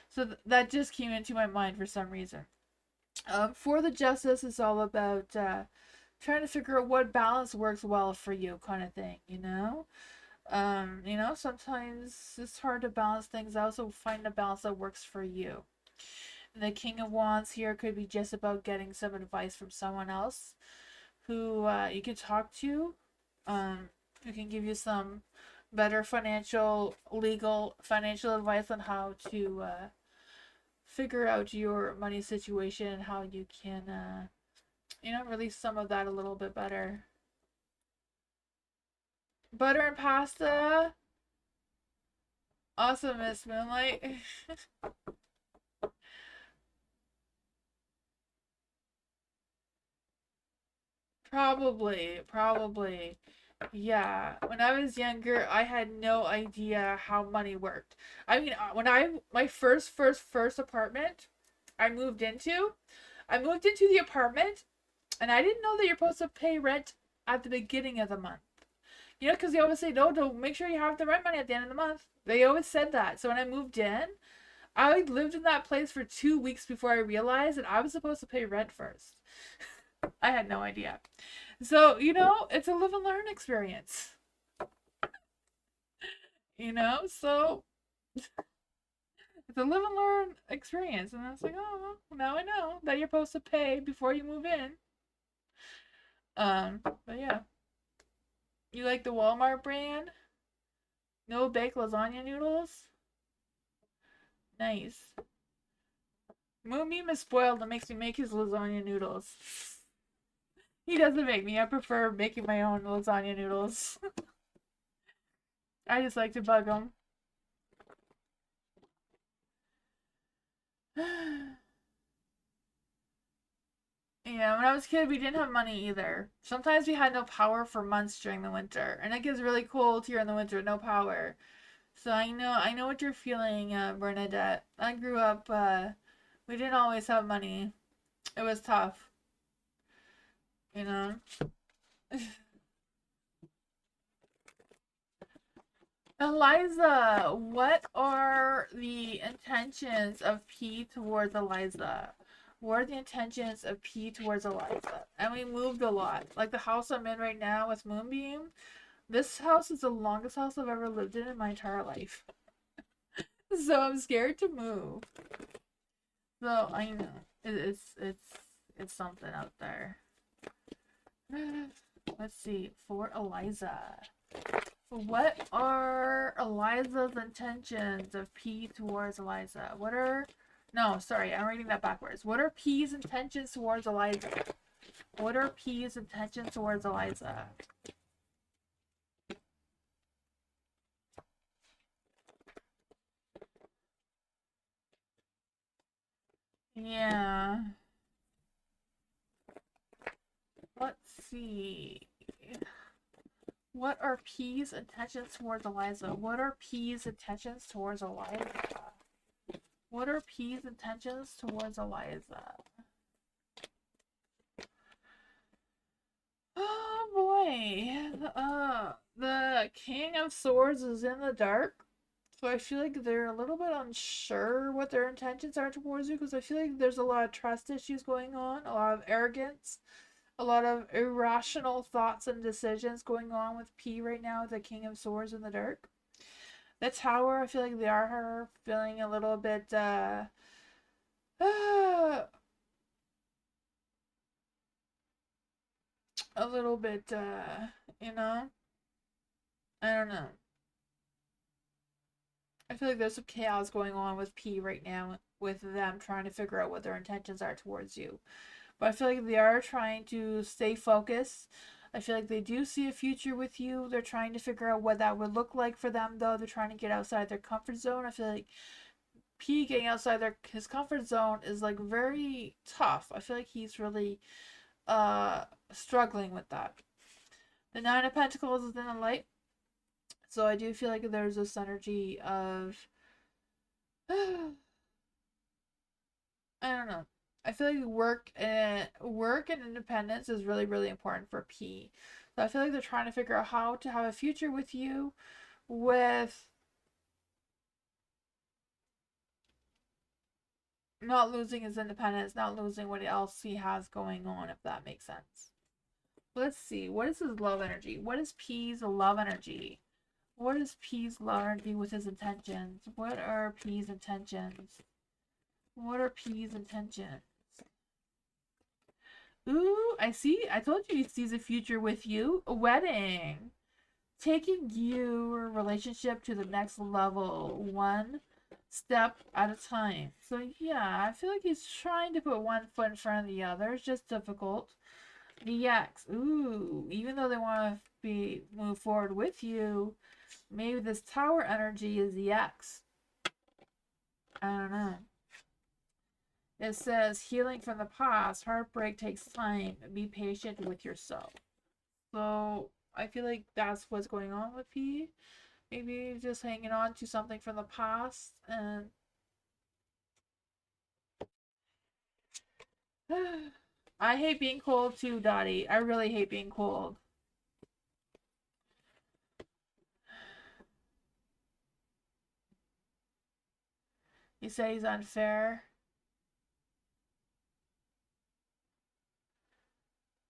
Speaker 2: So that just came into my mind for some reason. For the justice, it's all about trying to figure out what balance works well for you, kind of thing. You know, sometimes it's hard to balance things out, so find a balance that works for you. The King of Wands here could be just about getting some advice from someone else who you can talk to, who can give you some better legal financial advice on how to figure out your money situation and how you can, you know, release some of that a little bit better. Butter and pasta. Awesome, Miss Moonlight. Probably. Yeah, when I was younger, I had no idea how money worked. I mean, my first apartment I moved into, I moved into the apartment, and I didn't know that you're supposed to pay rent at the beginning of the month. You know, because they always say, no, don't make sure you have the rent money at the end of the month. They always said that. So when I moved in, I lived in that place for 2 weeks before I realized that I was supposed to pay rent first. I had no idea. So, you know, it's a live and learn experience. You know, so it's a live and learn experience. And I was like, oh, well, now I know that you're supposed to pay before you move in. But yeah. You like the Walmart brand? No bake lasagna noodles? Nice. Moonbeam is spoiled and makes me make his lasagna noodles. He doesn't make me. I prefer making my own lasagna noodles. I just like to bug him. Yeah, when I was a kid, we didn't have money either. Sometimes we had no power for months during the winter, and it gets really cold here in the winter, no power. So I know what you're feeling, Bernadette. I grew up We didn't always have money. It was tough, you know? Eliza, what are the intentions of P towards Eliza? What are the intentions of P towards Eliza? And we moved a lot. Like the house I'm in right now with Moonbeam, this house is the longest house I've ever lived in my entire life. So I'm scared to move. So I know it's something out there. Let's see, for Eliza. What are Eliza's intentions of P towards Eliza? No, sorry, I'm reading that backwards. What are P's intentions towards Eliza? What are P's intentions towards Eliza? Yeah. Let's see. What are P's intentions towards Eliza? What are P's intentions towards Eliza? What are P's intentions towards Eliza? Oh boy. The King of Swords is in the dark. So I feel like they're a little bit unsure what their intentions are towards you, because I feel like there's a lot of trust issues going on, a lot of arrogance, a lot of irrational thoughts and decisions going on with P right now, the King of Swords in the dark. The Tower, I feel like they are feeling a little bit, a little bit, you know, I don't know. I feel like there's some chaos going on with P right now, with them trying to figure out what their intentions are towards you. But I feel like they are trying to stay focused. I feel like they do see a future with you. They're trying to figure out what that would look like for them, though. They're trying to get outside their comfort zone. I feel like P getting outside his comfort zone is like very tough. I feel like he's really struggling with that. The Nine of Pentacles is in the light. So I do feel like there's this energy of I don't know. I feel like work and independence is really, really important for P. So I feel like they're trying to figure out how to have a future with you with not losing his independence, not losing what else he has going on, if that makes sense. Let's see. What is his love energy? What is P's love energy? What is P's love energy with his intentions? What are P's intentions? What are P's intentions? Ooh, I see. I told you he sees a future with you. A wedding. Taking your relationship to the next level, one step at a time. So yeah, I feel like he's trying to put one foot in front of the other. It's just difficult. The X. Ooh, even though they want to move forward with you, maybe this Tower energy is the X. I don't know. It says healing from the past. Heartbreak takes time. Be patient with yourself. So I feel like that's what's going on with P. Maybe just hanging on to something from the past and I hate being cold too, Dottie. I really hate being cold. You say he's unfair.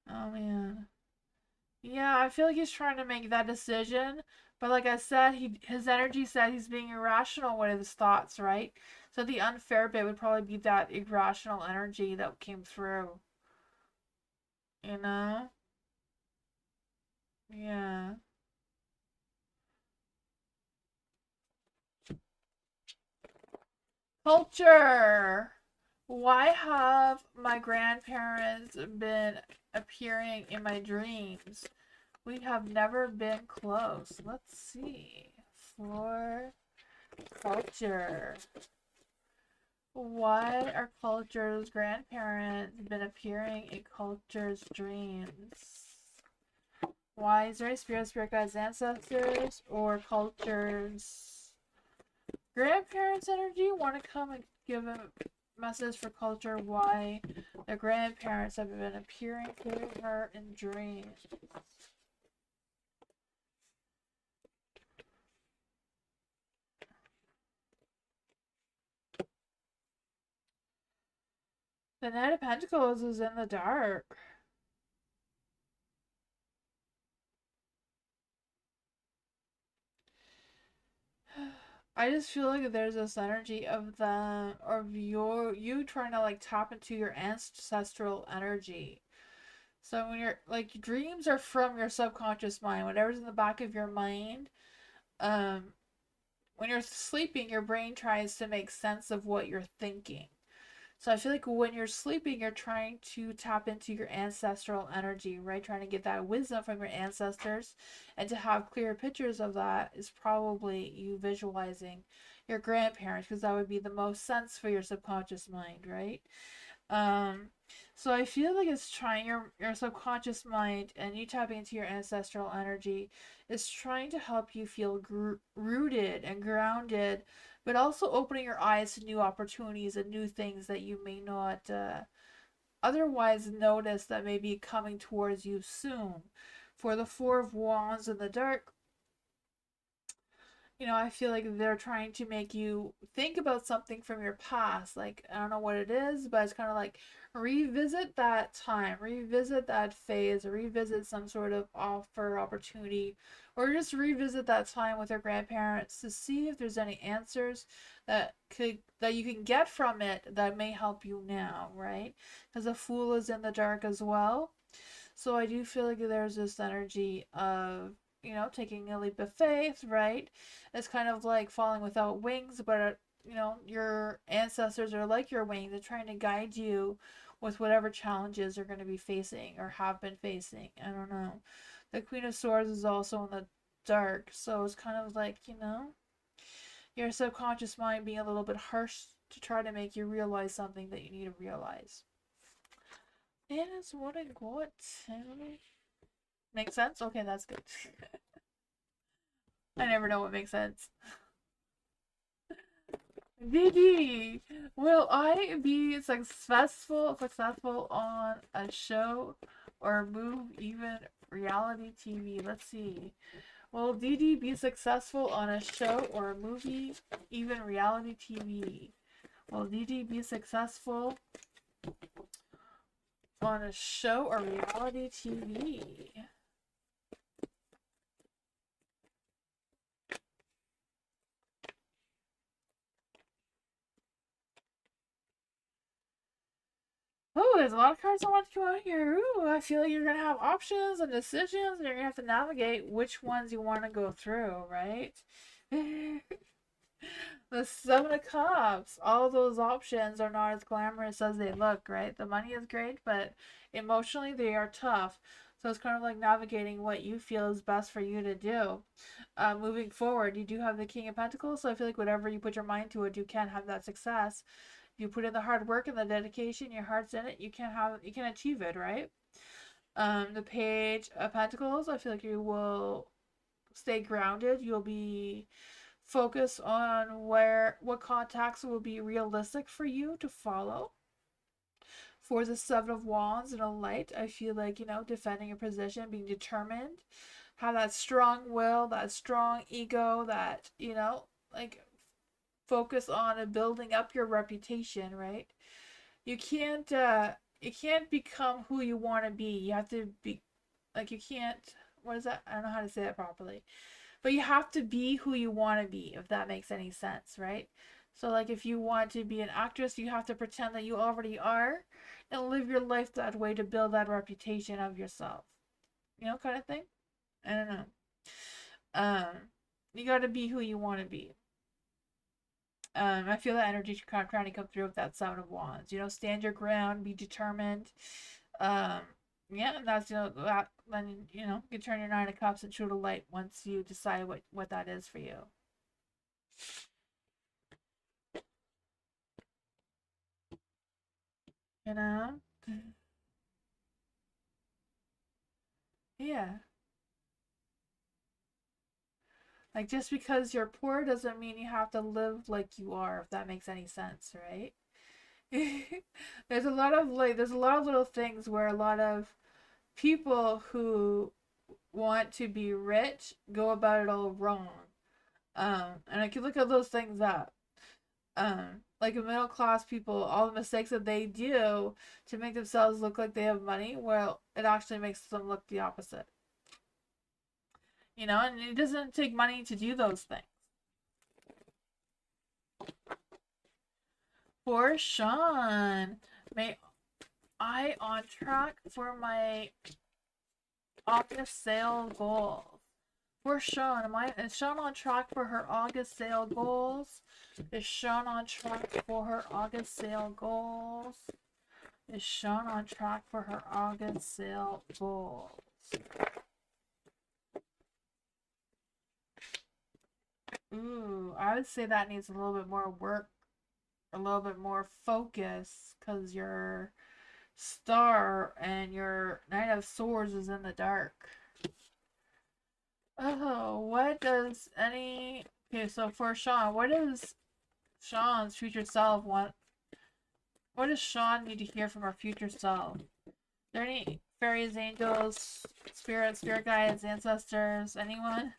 Speaker 2: Oh man. Yeah, I feel like he's trying to make that decision, but like I said, his energy said he's being irrational with his thoughts, right? So the unfair bit would probably be that irrational energy that came through. You know? Yeah. Culture. Why have my grandparents been appearing in my dreams? We have never been close. Let's see. For culture. Why are culture's grandparents been appearing in culture's dreams? Why is there any spirit guides, ancestors, or culture's grandparents' energy want to come and give him message for culture, why the grandparents have been appearing to her in dreams. The Knight of Pentacles is in the dark. I just feel like there's this energy of the of you trying to like tap into your ancestral energy. So when you're like dreams are from your subconscious mind, whatever's in the back of your mind. Um, when you're sleeping, your brain tries to make sense of what you're thinking. So I feel like when you're sleeping, you're trying to tap into your ancestral energy, right? Trying to get that wisdom from your ancestors. And to have clear pictures of that is probably you visualizing your grandparents, because that would be the most sense for your subconscious mind, right? Um, so I feel like it's trying your subconscious mind and you tapping into your ancestral energy is trying to help you feel rooted and grounded, but also opening your eyes to new opportunities and new things that you may not otherwise notice that may be coming towards you soon. For the Four of Wands in the dark, I feel like they're trying to make you think about something from your past. Like, I don't know what it is, but it's kind of like revisit that time, revisit that phase, or revisit some sort of offer, opportunity, or just revisit that time with your grandparents to see if there's any answers that you can get from it that may help you now, right? Because the Fool is in the dark as well. So I do feel like there's this energy of, taking a leap of faith, right? It's kind of like falling without wings, but, your ancestors are like your wings. They're trying to guide you with whatever challenges you're going to be facing or have been facing. I don't know. The Queen of Swords is also in the dark, so it's kind of like, your subconscious mind being a little bit harsh to try to make you realize something that you need to realize. And it's what I got. Make sense? Okay, that's good. I never know what makes sense. Didi, will I be successful on a show or move even reality TV? Let's see. Will Didi be successful on a show or a movie, even reality TV? Will Didi be successful on a show or reality TV? Oh, there's a lot of cards I want to come out here. Ooh, I feel like you're gonna have options and decisions, and you're gonna have to navigate which ones you want to go through, right? The Seven of Cups. All those options are not as glamorous as they look, right? The money is great, but emotionally they are tough. So it's kind of like navigating what you feel is best for you to do. Moving forward, you do have the King of Pentacles, so I feel like whatever you put your mind to it, you can have that success. If you put in the hard work and the dedication, your heart's in it, you can achieve it, right? The Page of Pentacles, I feel like you will stay grounded. You'll be focused on what contacts will be realistic for you to follow. For the Seven of Wands and a Light, I feel like, defending your position, being determined, have that strong will, that strong ego, that, like focus on building up your reputation, right? You can't become who you want to be. You have to be like you can't what is that? I don't know how to say that properly. But you have to be who you want to be, if that makes any sense, right? So like if you want to be an actress, you have to pretend that you already are and live your life that way to build that reputation of yourself. Kind of thing. I don't know. Um you got to be who you want to be. I feel that energy kind of trying to come through with that Seven of Wands. Stand your ground, be determined. Um, yeah, and that's that. Then you can turn your Nine of Cups into the light once you decide what that is for you. You know, yeah. Like just because you're poor doesn't mean you have to live like you are. If that makes any sense, right? There's a lot of there's a lot of little things where a lot of people who want to be rich go about it all wrong. And I can look at those things up. Like a middle class people, all the mistakes that they do to make themselves look like they have money, well, it actually makes them look the opposite. And it doesn't take money to do those things. For Sean, may I on track for my August sale goals? For Sean, is Sean on track for her August sale goals? Is Sean on track for her August sale goals? Is Sean on track for her August sale goals? Ooh, I would say that needs a little bit more work, a little bit more focus, because your star and your Knight of Swords is in the dark. Oh, what does any... Okay, so for Sean, what does Sean's future self want? What does Sean need to hear from our future self? Are there any fairies, angels, spirit guides, ancestors, anyone?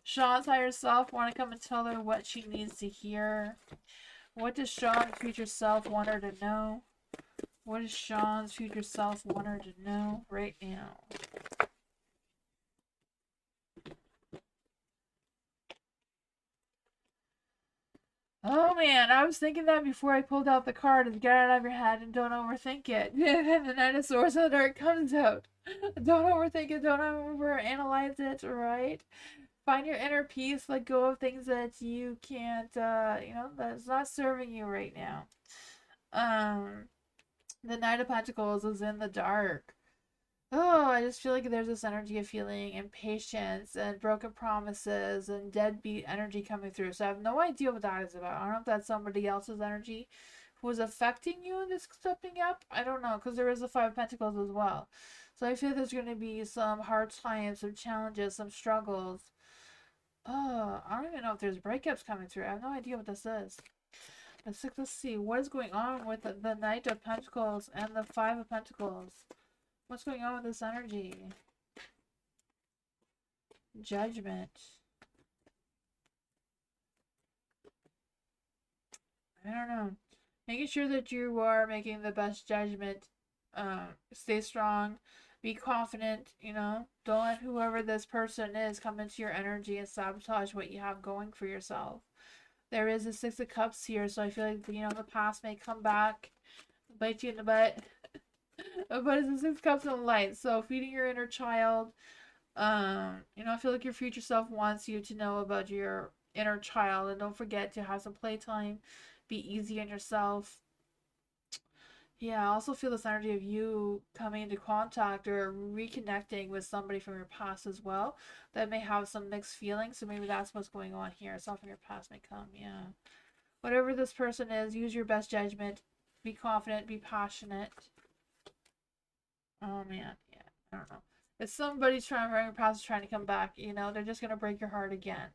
Speaker 2: Sean's higher self want to come and tell her what she needs to hear. What does Sean's future self want her to know? What does Sean's future self want her to know right now? Oh man, I was thinking that before I pulled out the card, and get it out of your head and don't overthink it. And then the Knight of Swords in the Dark comes out. Don't overthink it, don't overanalyze it, right? Find your inner peace, let go of things that you can't, that's not serving you right now. The Knight of Pentacles is in the dark. Oh, I just feel like there's this energy of feeling impatience and broken promises and deadbeat energy coming through. So I have no idea what that is about. I don't know if that's somebody else's energy who is affecting you in this stepping up. I don't know, because there is the Five of Pentacles as well. So I feel there's going to be some hard times, some challenges, some struggles. Oh, I don't even know if there's breakups coming through. I have no idea what this is. Let's see. What is going on with the Knight of Pentacles and the Five of Pentacles? What's going on with this energy? Judgment. I don't know. Making sure that you are making the best judgment. Stay strong. Be confident, Don't let whoever this person is come into your energy and sabotage what you have going for yourself. There is a Six of Cups here, so I feel like, the past may come back, bite you in the butt. But it's the Six of Cups and Light, so feeding your inner child. I feel like your future self wants you to know about your inner child, and don't forget to have some playtime. Be easy on yourself. Yeah, I also feel this energy of you coming into contact or reconnecting with somebody from your past as well that may have some mixed feelings. So maybe that's what's going on here. Something from your past may come. Yeah. Whatever this person is, use your best judgment. Be confident. Be passionate. Oh man. Yeah. I don't know. If somebody's trying from your past is trying to come back, they're just gonna break your heart again.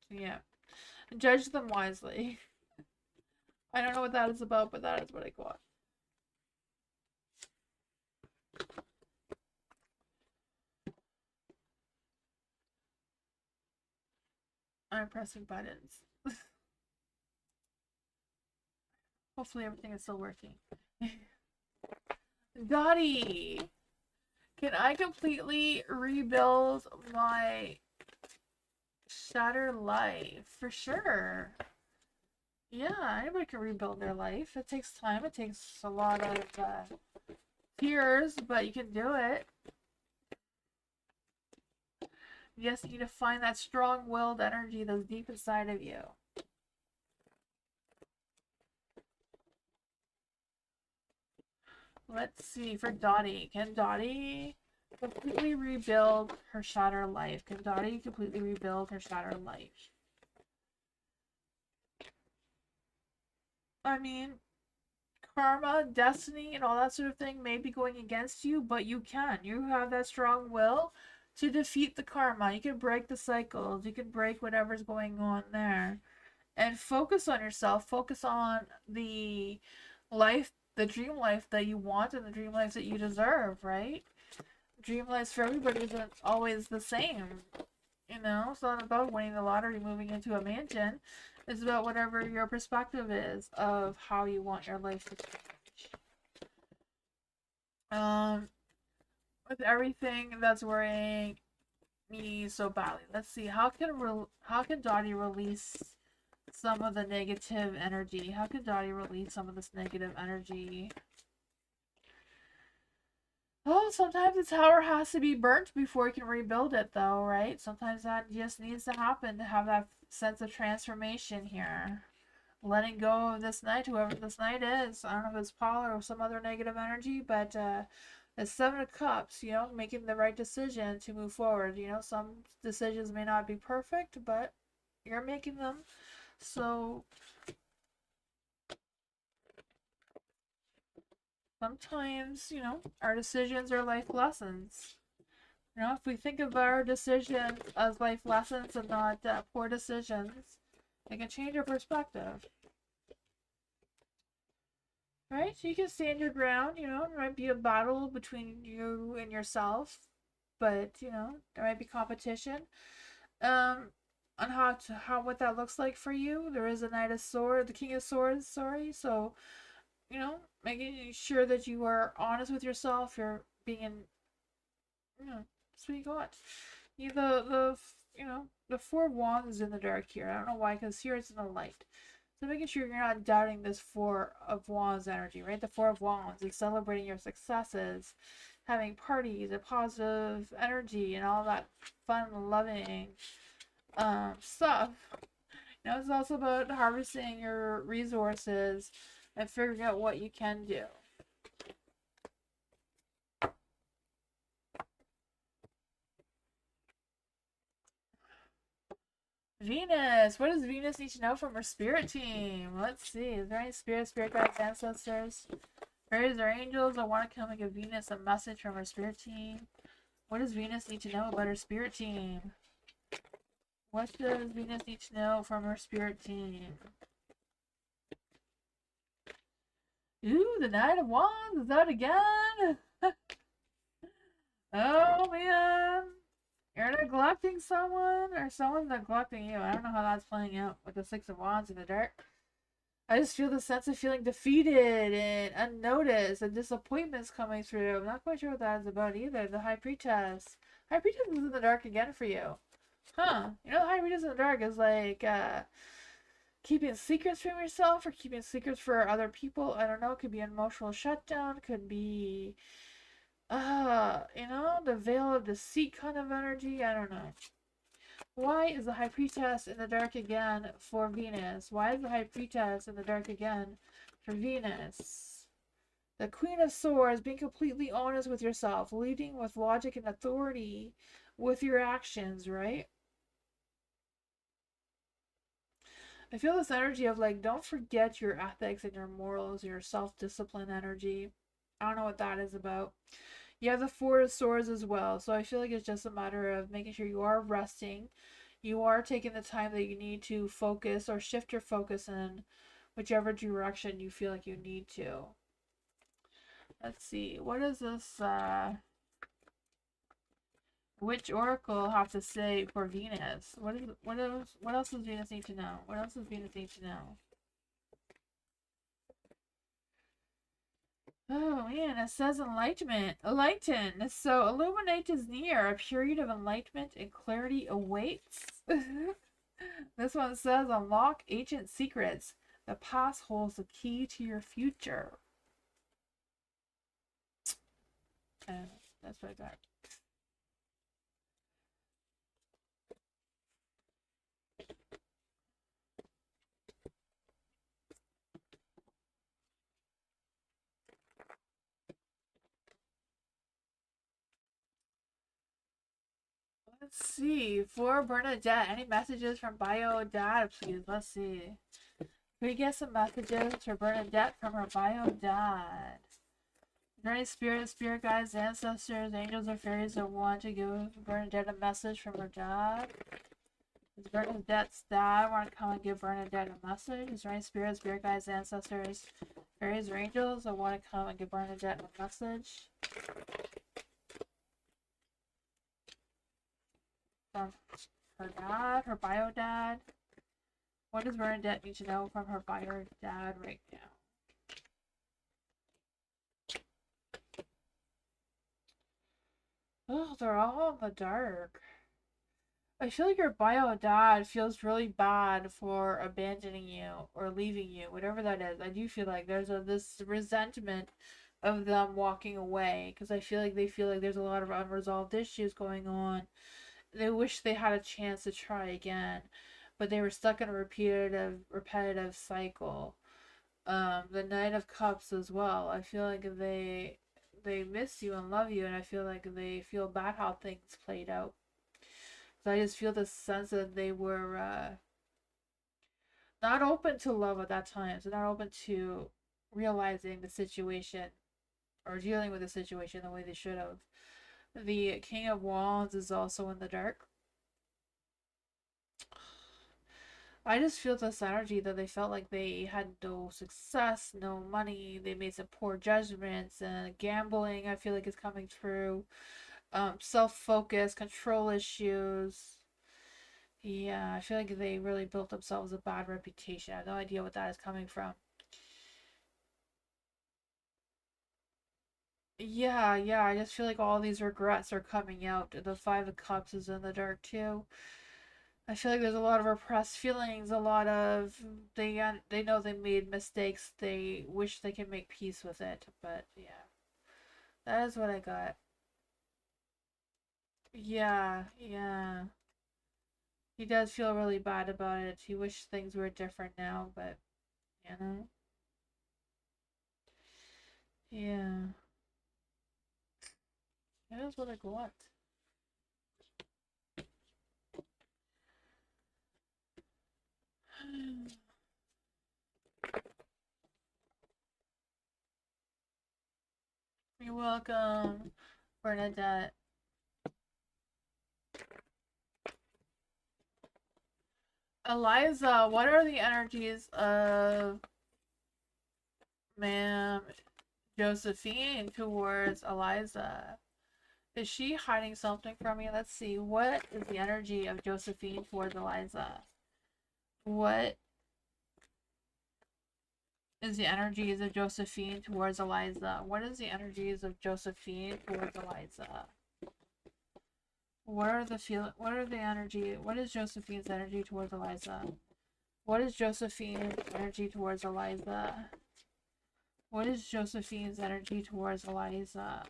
Speaker 2: So yeah. Judge them wisely. I don't know what that is about, but that is what I got. I'm pressing buttons. Hopefully everything is still working. Dottie! Can I completely rebuild my shattered life? For sure. Yeah, anybody can rebuild their life. It takes time. It takes a lot of tears, but you can do it. Yes, you need to find that strong-willed energy that's deep inside of you. Let's see, for Dottie. Can Dottie completely rebuild her shattered life? Can Dottie completely rebuild her shattered life? I mean, karma, destiny, and all that sort of thing may be going against you, but you can. You have that strong will to defeat the karma. You can break the cycles. You can break whatever's going on there. and focus on yourself. Focus on the life, the dream life that you want and the dream life that you deserve, right? Dream lives for everybody isn't always the same. You know, it's not about winning the lottery, moving into a mansion. It's about whatever your perspective is of how you want your life to change. With everything that's worrying me so badly, let's see. How can Dottie release some of the negative energy? How can Dottie release some of this negative energy? Oh, sometimes the tower has to be burnt before you can rebuild it, though, right? Sometimes that just needs to happen to have that sense of transformation here. Letting go of this knight, whoever this knight is. I don't know if it's Paul or some other negative energy, but the Seven of Cups, you know, making the right decision to move forward. You know, some decisions may not be perfect, but you're making them. So sometimes, you know, our decisions are life lessons. You know, if we think of our decisions as life lessons and not poor decisions, it can change our perspective. Right? So you can stand your ground, you know, there might be a battle between you and yourself, but, you know, there might be competition. On how what that looks like for you. There is a Knight of Swords, the King of Swords, sorry. So, you know, making sure that you are honest with yourself, you're being, you know, so you got you know, the Four of Wands is in the dark here. I don't know why, because here it's in the light. So making sure you're not doubting this Four of Wands energy, right? The Four of Wands is celebrating your successes, having parties, a positive energy, and all that fun, loving stuff. You know, it's also about harvesting your resources and figuring out what you can do. Venus. What does Venus need to know from her spirit team? Let's see. Is there any spirit guides, ancestors, fairies, or angels that want to come and give Venus a message from her spirit team? What does Venus need to know about her spirit team? What does Venus need to know from her spirit team? Ooh, the Knight of Wands is out again. Oh man. You're neglecting someone, or someone's neglecting you. I don't know how that's playing out with the Six of Wands in the dark. I just feel the sense of feeling defeated and unnoticed and disappointments coming through. I'm not quite sure what that is about either. The High Priestess. High Priestess is in the dark again for you. Huh. You know, the High Priestess in the dark is like, keeping secrets from yourself or keeping secrets for other people. I don't know. It could be an emotional shutdown. Could be you know, the veil of deceit kind of energy. I don't know. Why is the High Priestess in the dark again for Venus? Why is the High Priestess in the dark again for Venus? The Queen of Swords, being completely honest with yourself, leading with logic and authority with your actions, right? I feel this energy of like, don't forget your ethics and your morals, your self-discipline energy. I don't know what that is about. You have the Four of Swords as well. So I feel like it's just a matter of making sure you are resting. You are taking the time that you need to focus or shift your focus in whichever direction you feel like you need to. Let's see. What does this Witch Oracle have to say for Venus? What else does Venus need to know? What else does Venus need to know? Oh man, it says enlightenment. Enlighten. So illuminate is near. A period of enlightenment and clarity awaits. This one says unlock ancient secrets. The past holds the key to your future. That's what I got. Let's see. For Bernadette, any messages from Bio Dad, please? Let's see. Can we get some messages for Bernadette from her Bio Dad? Is there any spirit guides, ancestors, angels, or fairies that want to give Bernadette a message from her dad? Is Bernadette's dad want to come and give Bernadette a message? Is there any spirits, spirit guides, ancestors, fairies, or angels that want to come and give Bernadette a message? From her dad, her bio dad. What does Bernadette need to know from her bio dad right now? Oh, they're all in the dark. I feel like your bio dad feels really bad for abandoning you or leaving you, whatever that is. I do feel like there's this resentment of them walking away because I feel like there's a lot of unresolved issues going on. They wish they had a chance to try again, but they were stuck in a repetitive cycle. The Knight of Cups as well. I feel like they miss you and love you, and I feel like they feel bad how things played out. So I just feel the sense that they were not open to love at that time. So not open to realizing the situation or dealing with the situation the way they should have. The King of Wands is also in the dark. I just feel this energy that they felt like they had no success, no money. They made some poor judgments, and gambling I feel like is coming through. Self-focus, control issues. Yeah, I feel like they really built themselves a bad reputation. I have no idea what that is coming from. Yeah, I just feel like all these regrets are coming out. The Five of Cups is in the dark too. I feel like there's a lot of repressed feelings, a lot of they know they made mistakes. They wish they can make peace with it, but yeah. That is what I got. Yeah. He does feel really bad about it. He wishes things were different now, but you know. Yeah. That is what I got. You're welcome, Bernadette. Eliza, what are the energies of Ma'am Josephine towards Eliza? Is she hiding something from me? Let's see. What is the energy of Josephine towards Eliza? What is the energies of Josephine towards Eliza? What is the energies of Josephine towards Eliza? What are the what are the energy? What is Josephine's energy towards Eliza? What is Josephine's energy towards Eliza? What is Josephine's energy towards Eliza?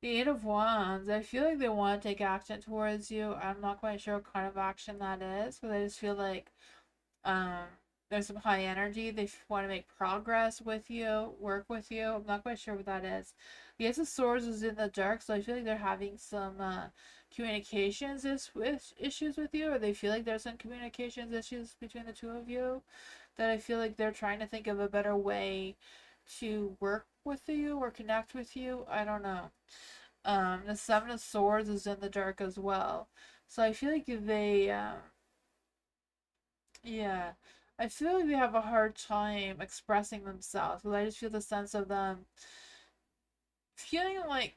Speaker 2: The Eight of Wands. I feel like they want to take action towards you. I'm not quite sure what kind of action that is, but I just feel like um, there's some high energy. They want to make progress with you, work with you. I'm not quite sure what that is. The Ace of Swords is in the dark, so I feel like they're having some communications issues with you, or they feel like there's some communications issues between the two of you. That I feel like they're trying to think of a better way to work with you or connect with you. I don't know. The Seven of Swords is in the dark as well. So I feel like yeah, I feel like they have a hard time expressing themselves. But I just feel the sense of them feeling like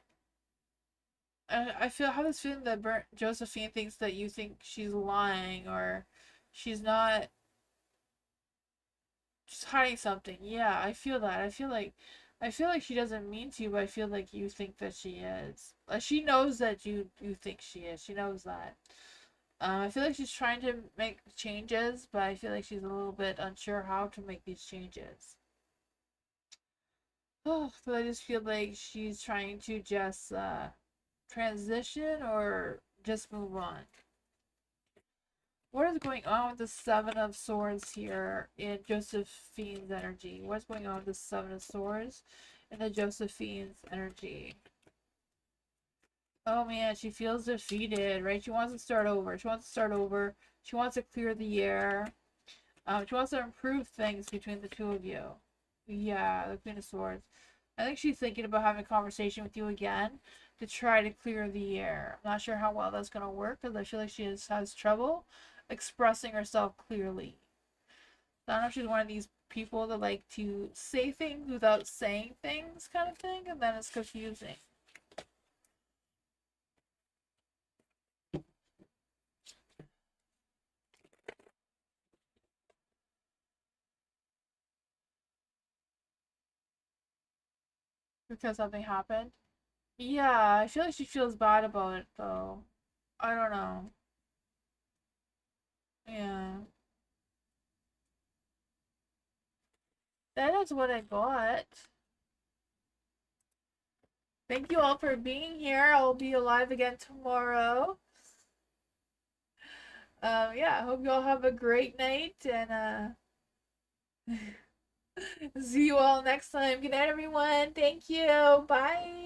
Speaker 2: I feel have this feeling that Josephine thinks that you think she's lying or she's not just hiding something. Yeah, I feel that. I feel like she doesn't mean to, but I feel like you think that she is. Like she knows that you think she is. She knows that. I feel like she's trying to make changes, but I feel like she's a little bit unsure how to make these changes. Oh, but I just feel like she's trying to just transition or just move on. What is going on with the Seven of Swords here in Josephine's energy? What's going on with the Seven of Swords in the Josephine's energy? Oh man, she feels defeated, right? She wants to start over. She wants to start over. She wants to clear the air. She wants to improve things between the two of you. Yeah, the Queen of Swords. I think she's thinking about having a conversation with you again to try to clear the air. I'm not sure how well that's going to work because I feel like has trouble expressing herself clearly. So I don't know if she's one of these people that like to say things without saying things kind of thing, and then it's confusing. Because something happened. Yeah, I feel like she feels bad about it though. I don't know. Yeah. That is what I got. Thank you all for being here. I'll be alive again tomorrow. Yeah, I hope you all have a great night and see you all next time. Good night, everyone. Thank you. Bye.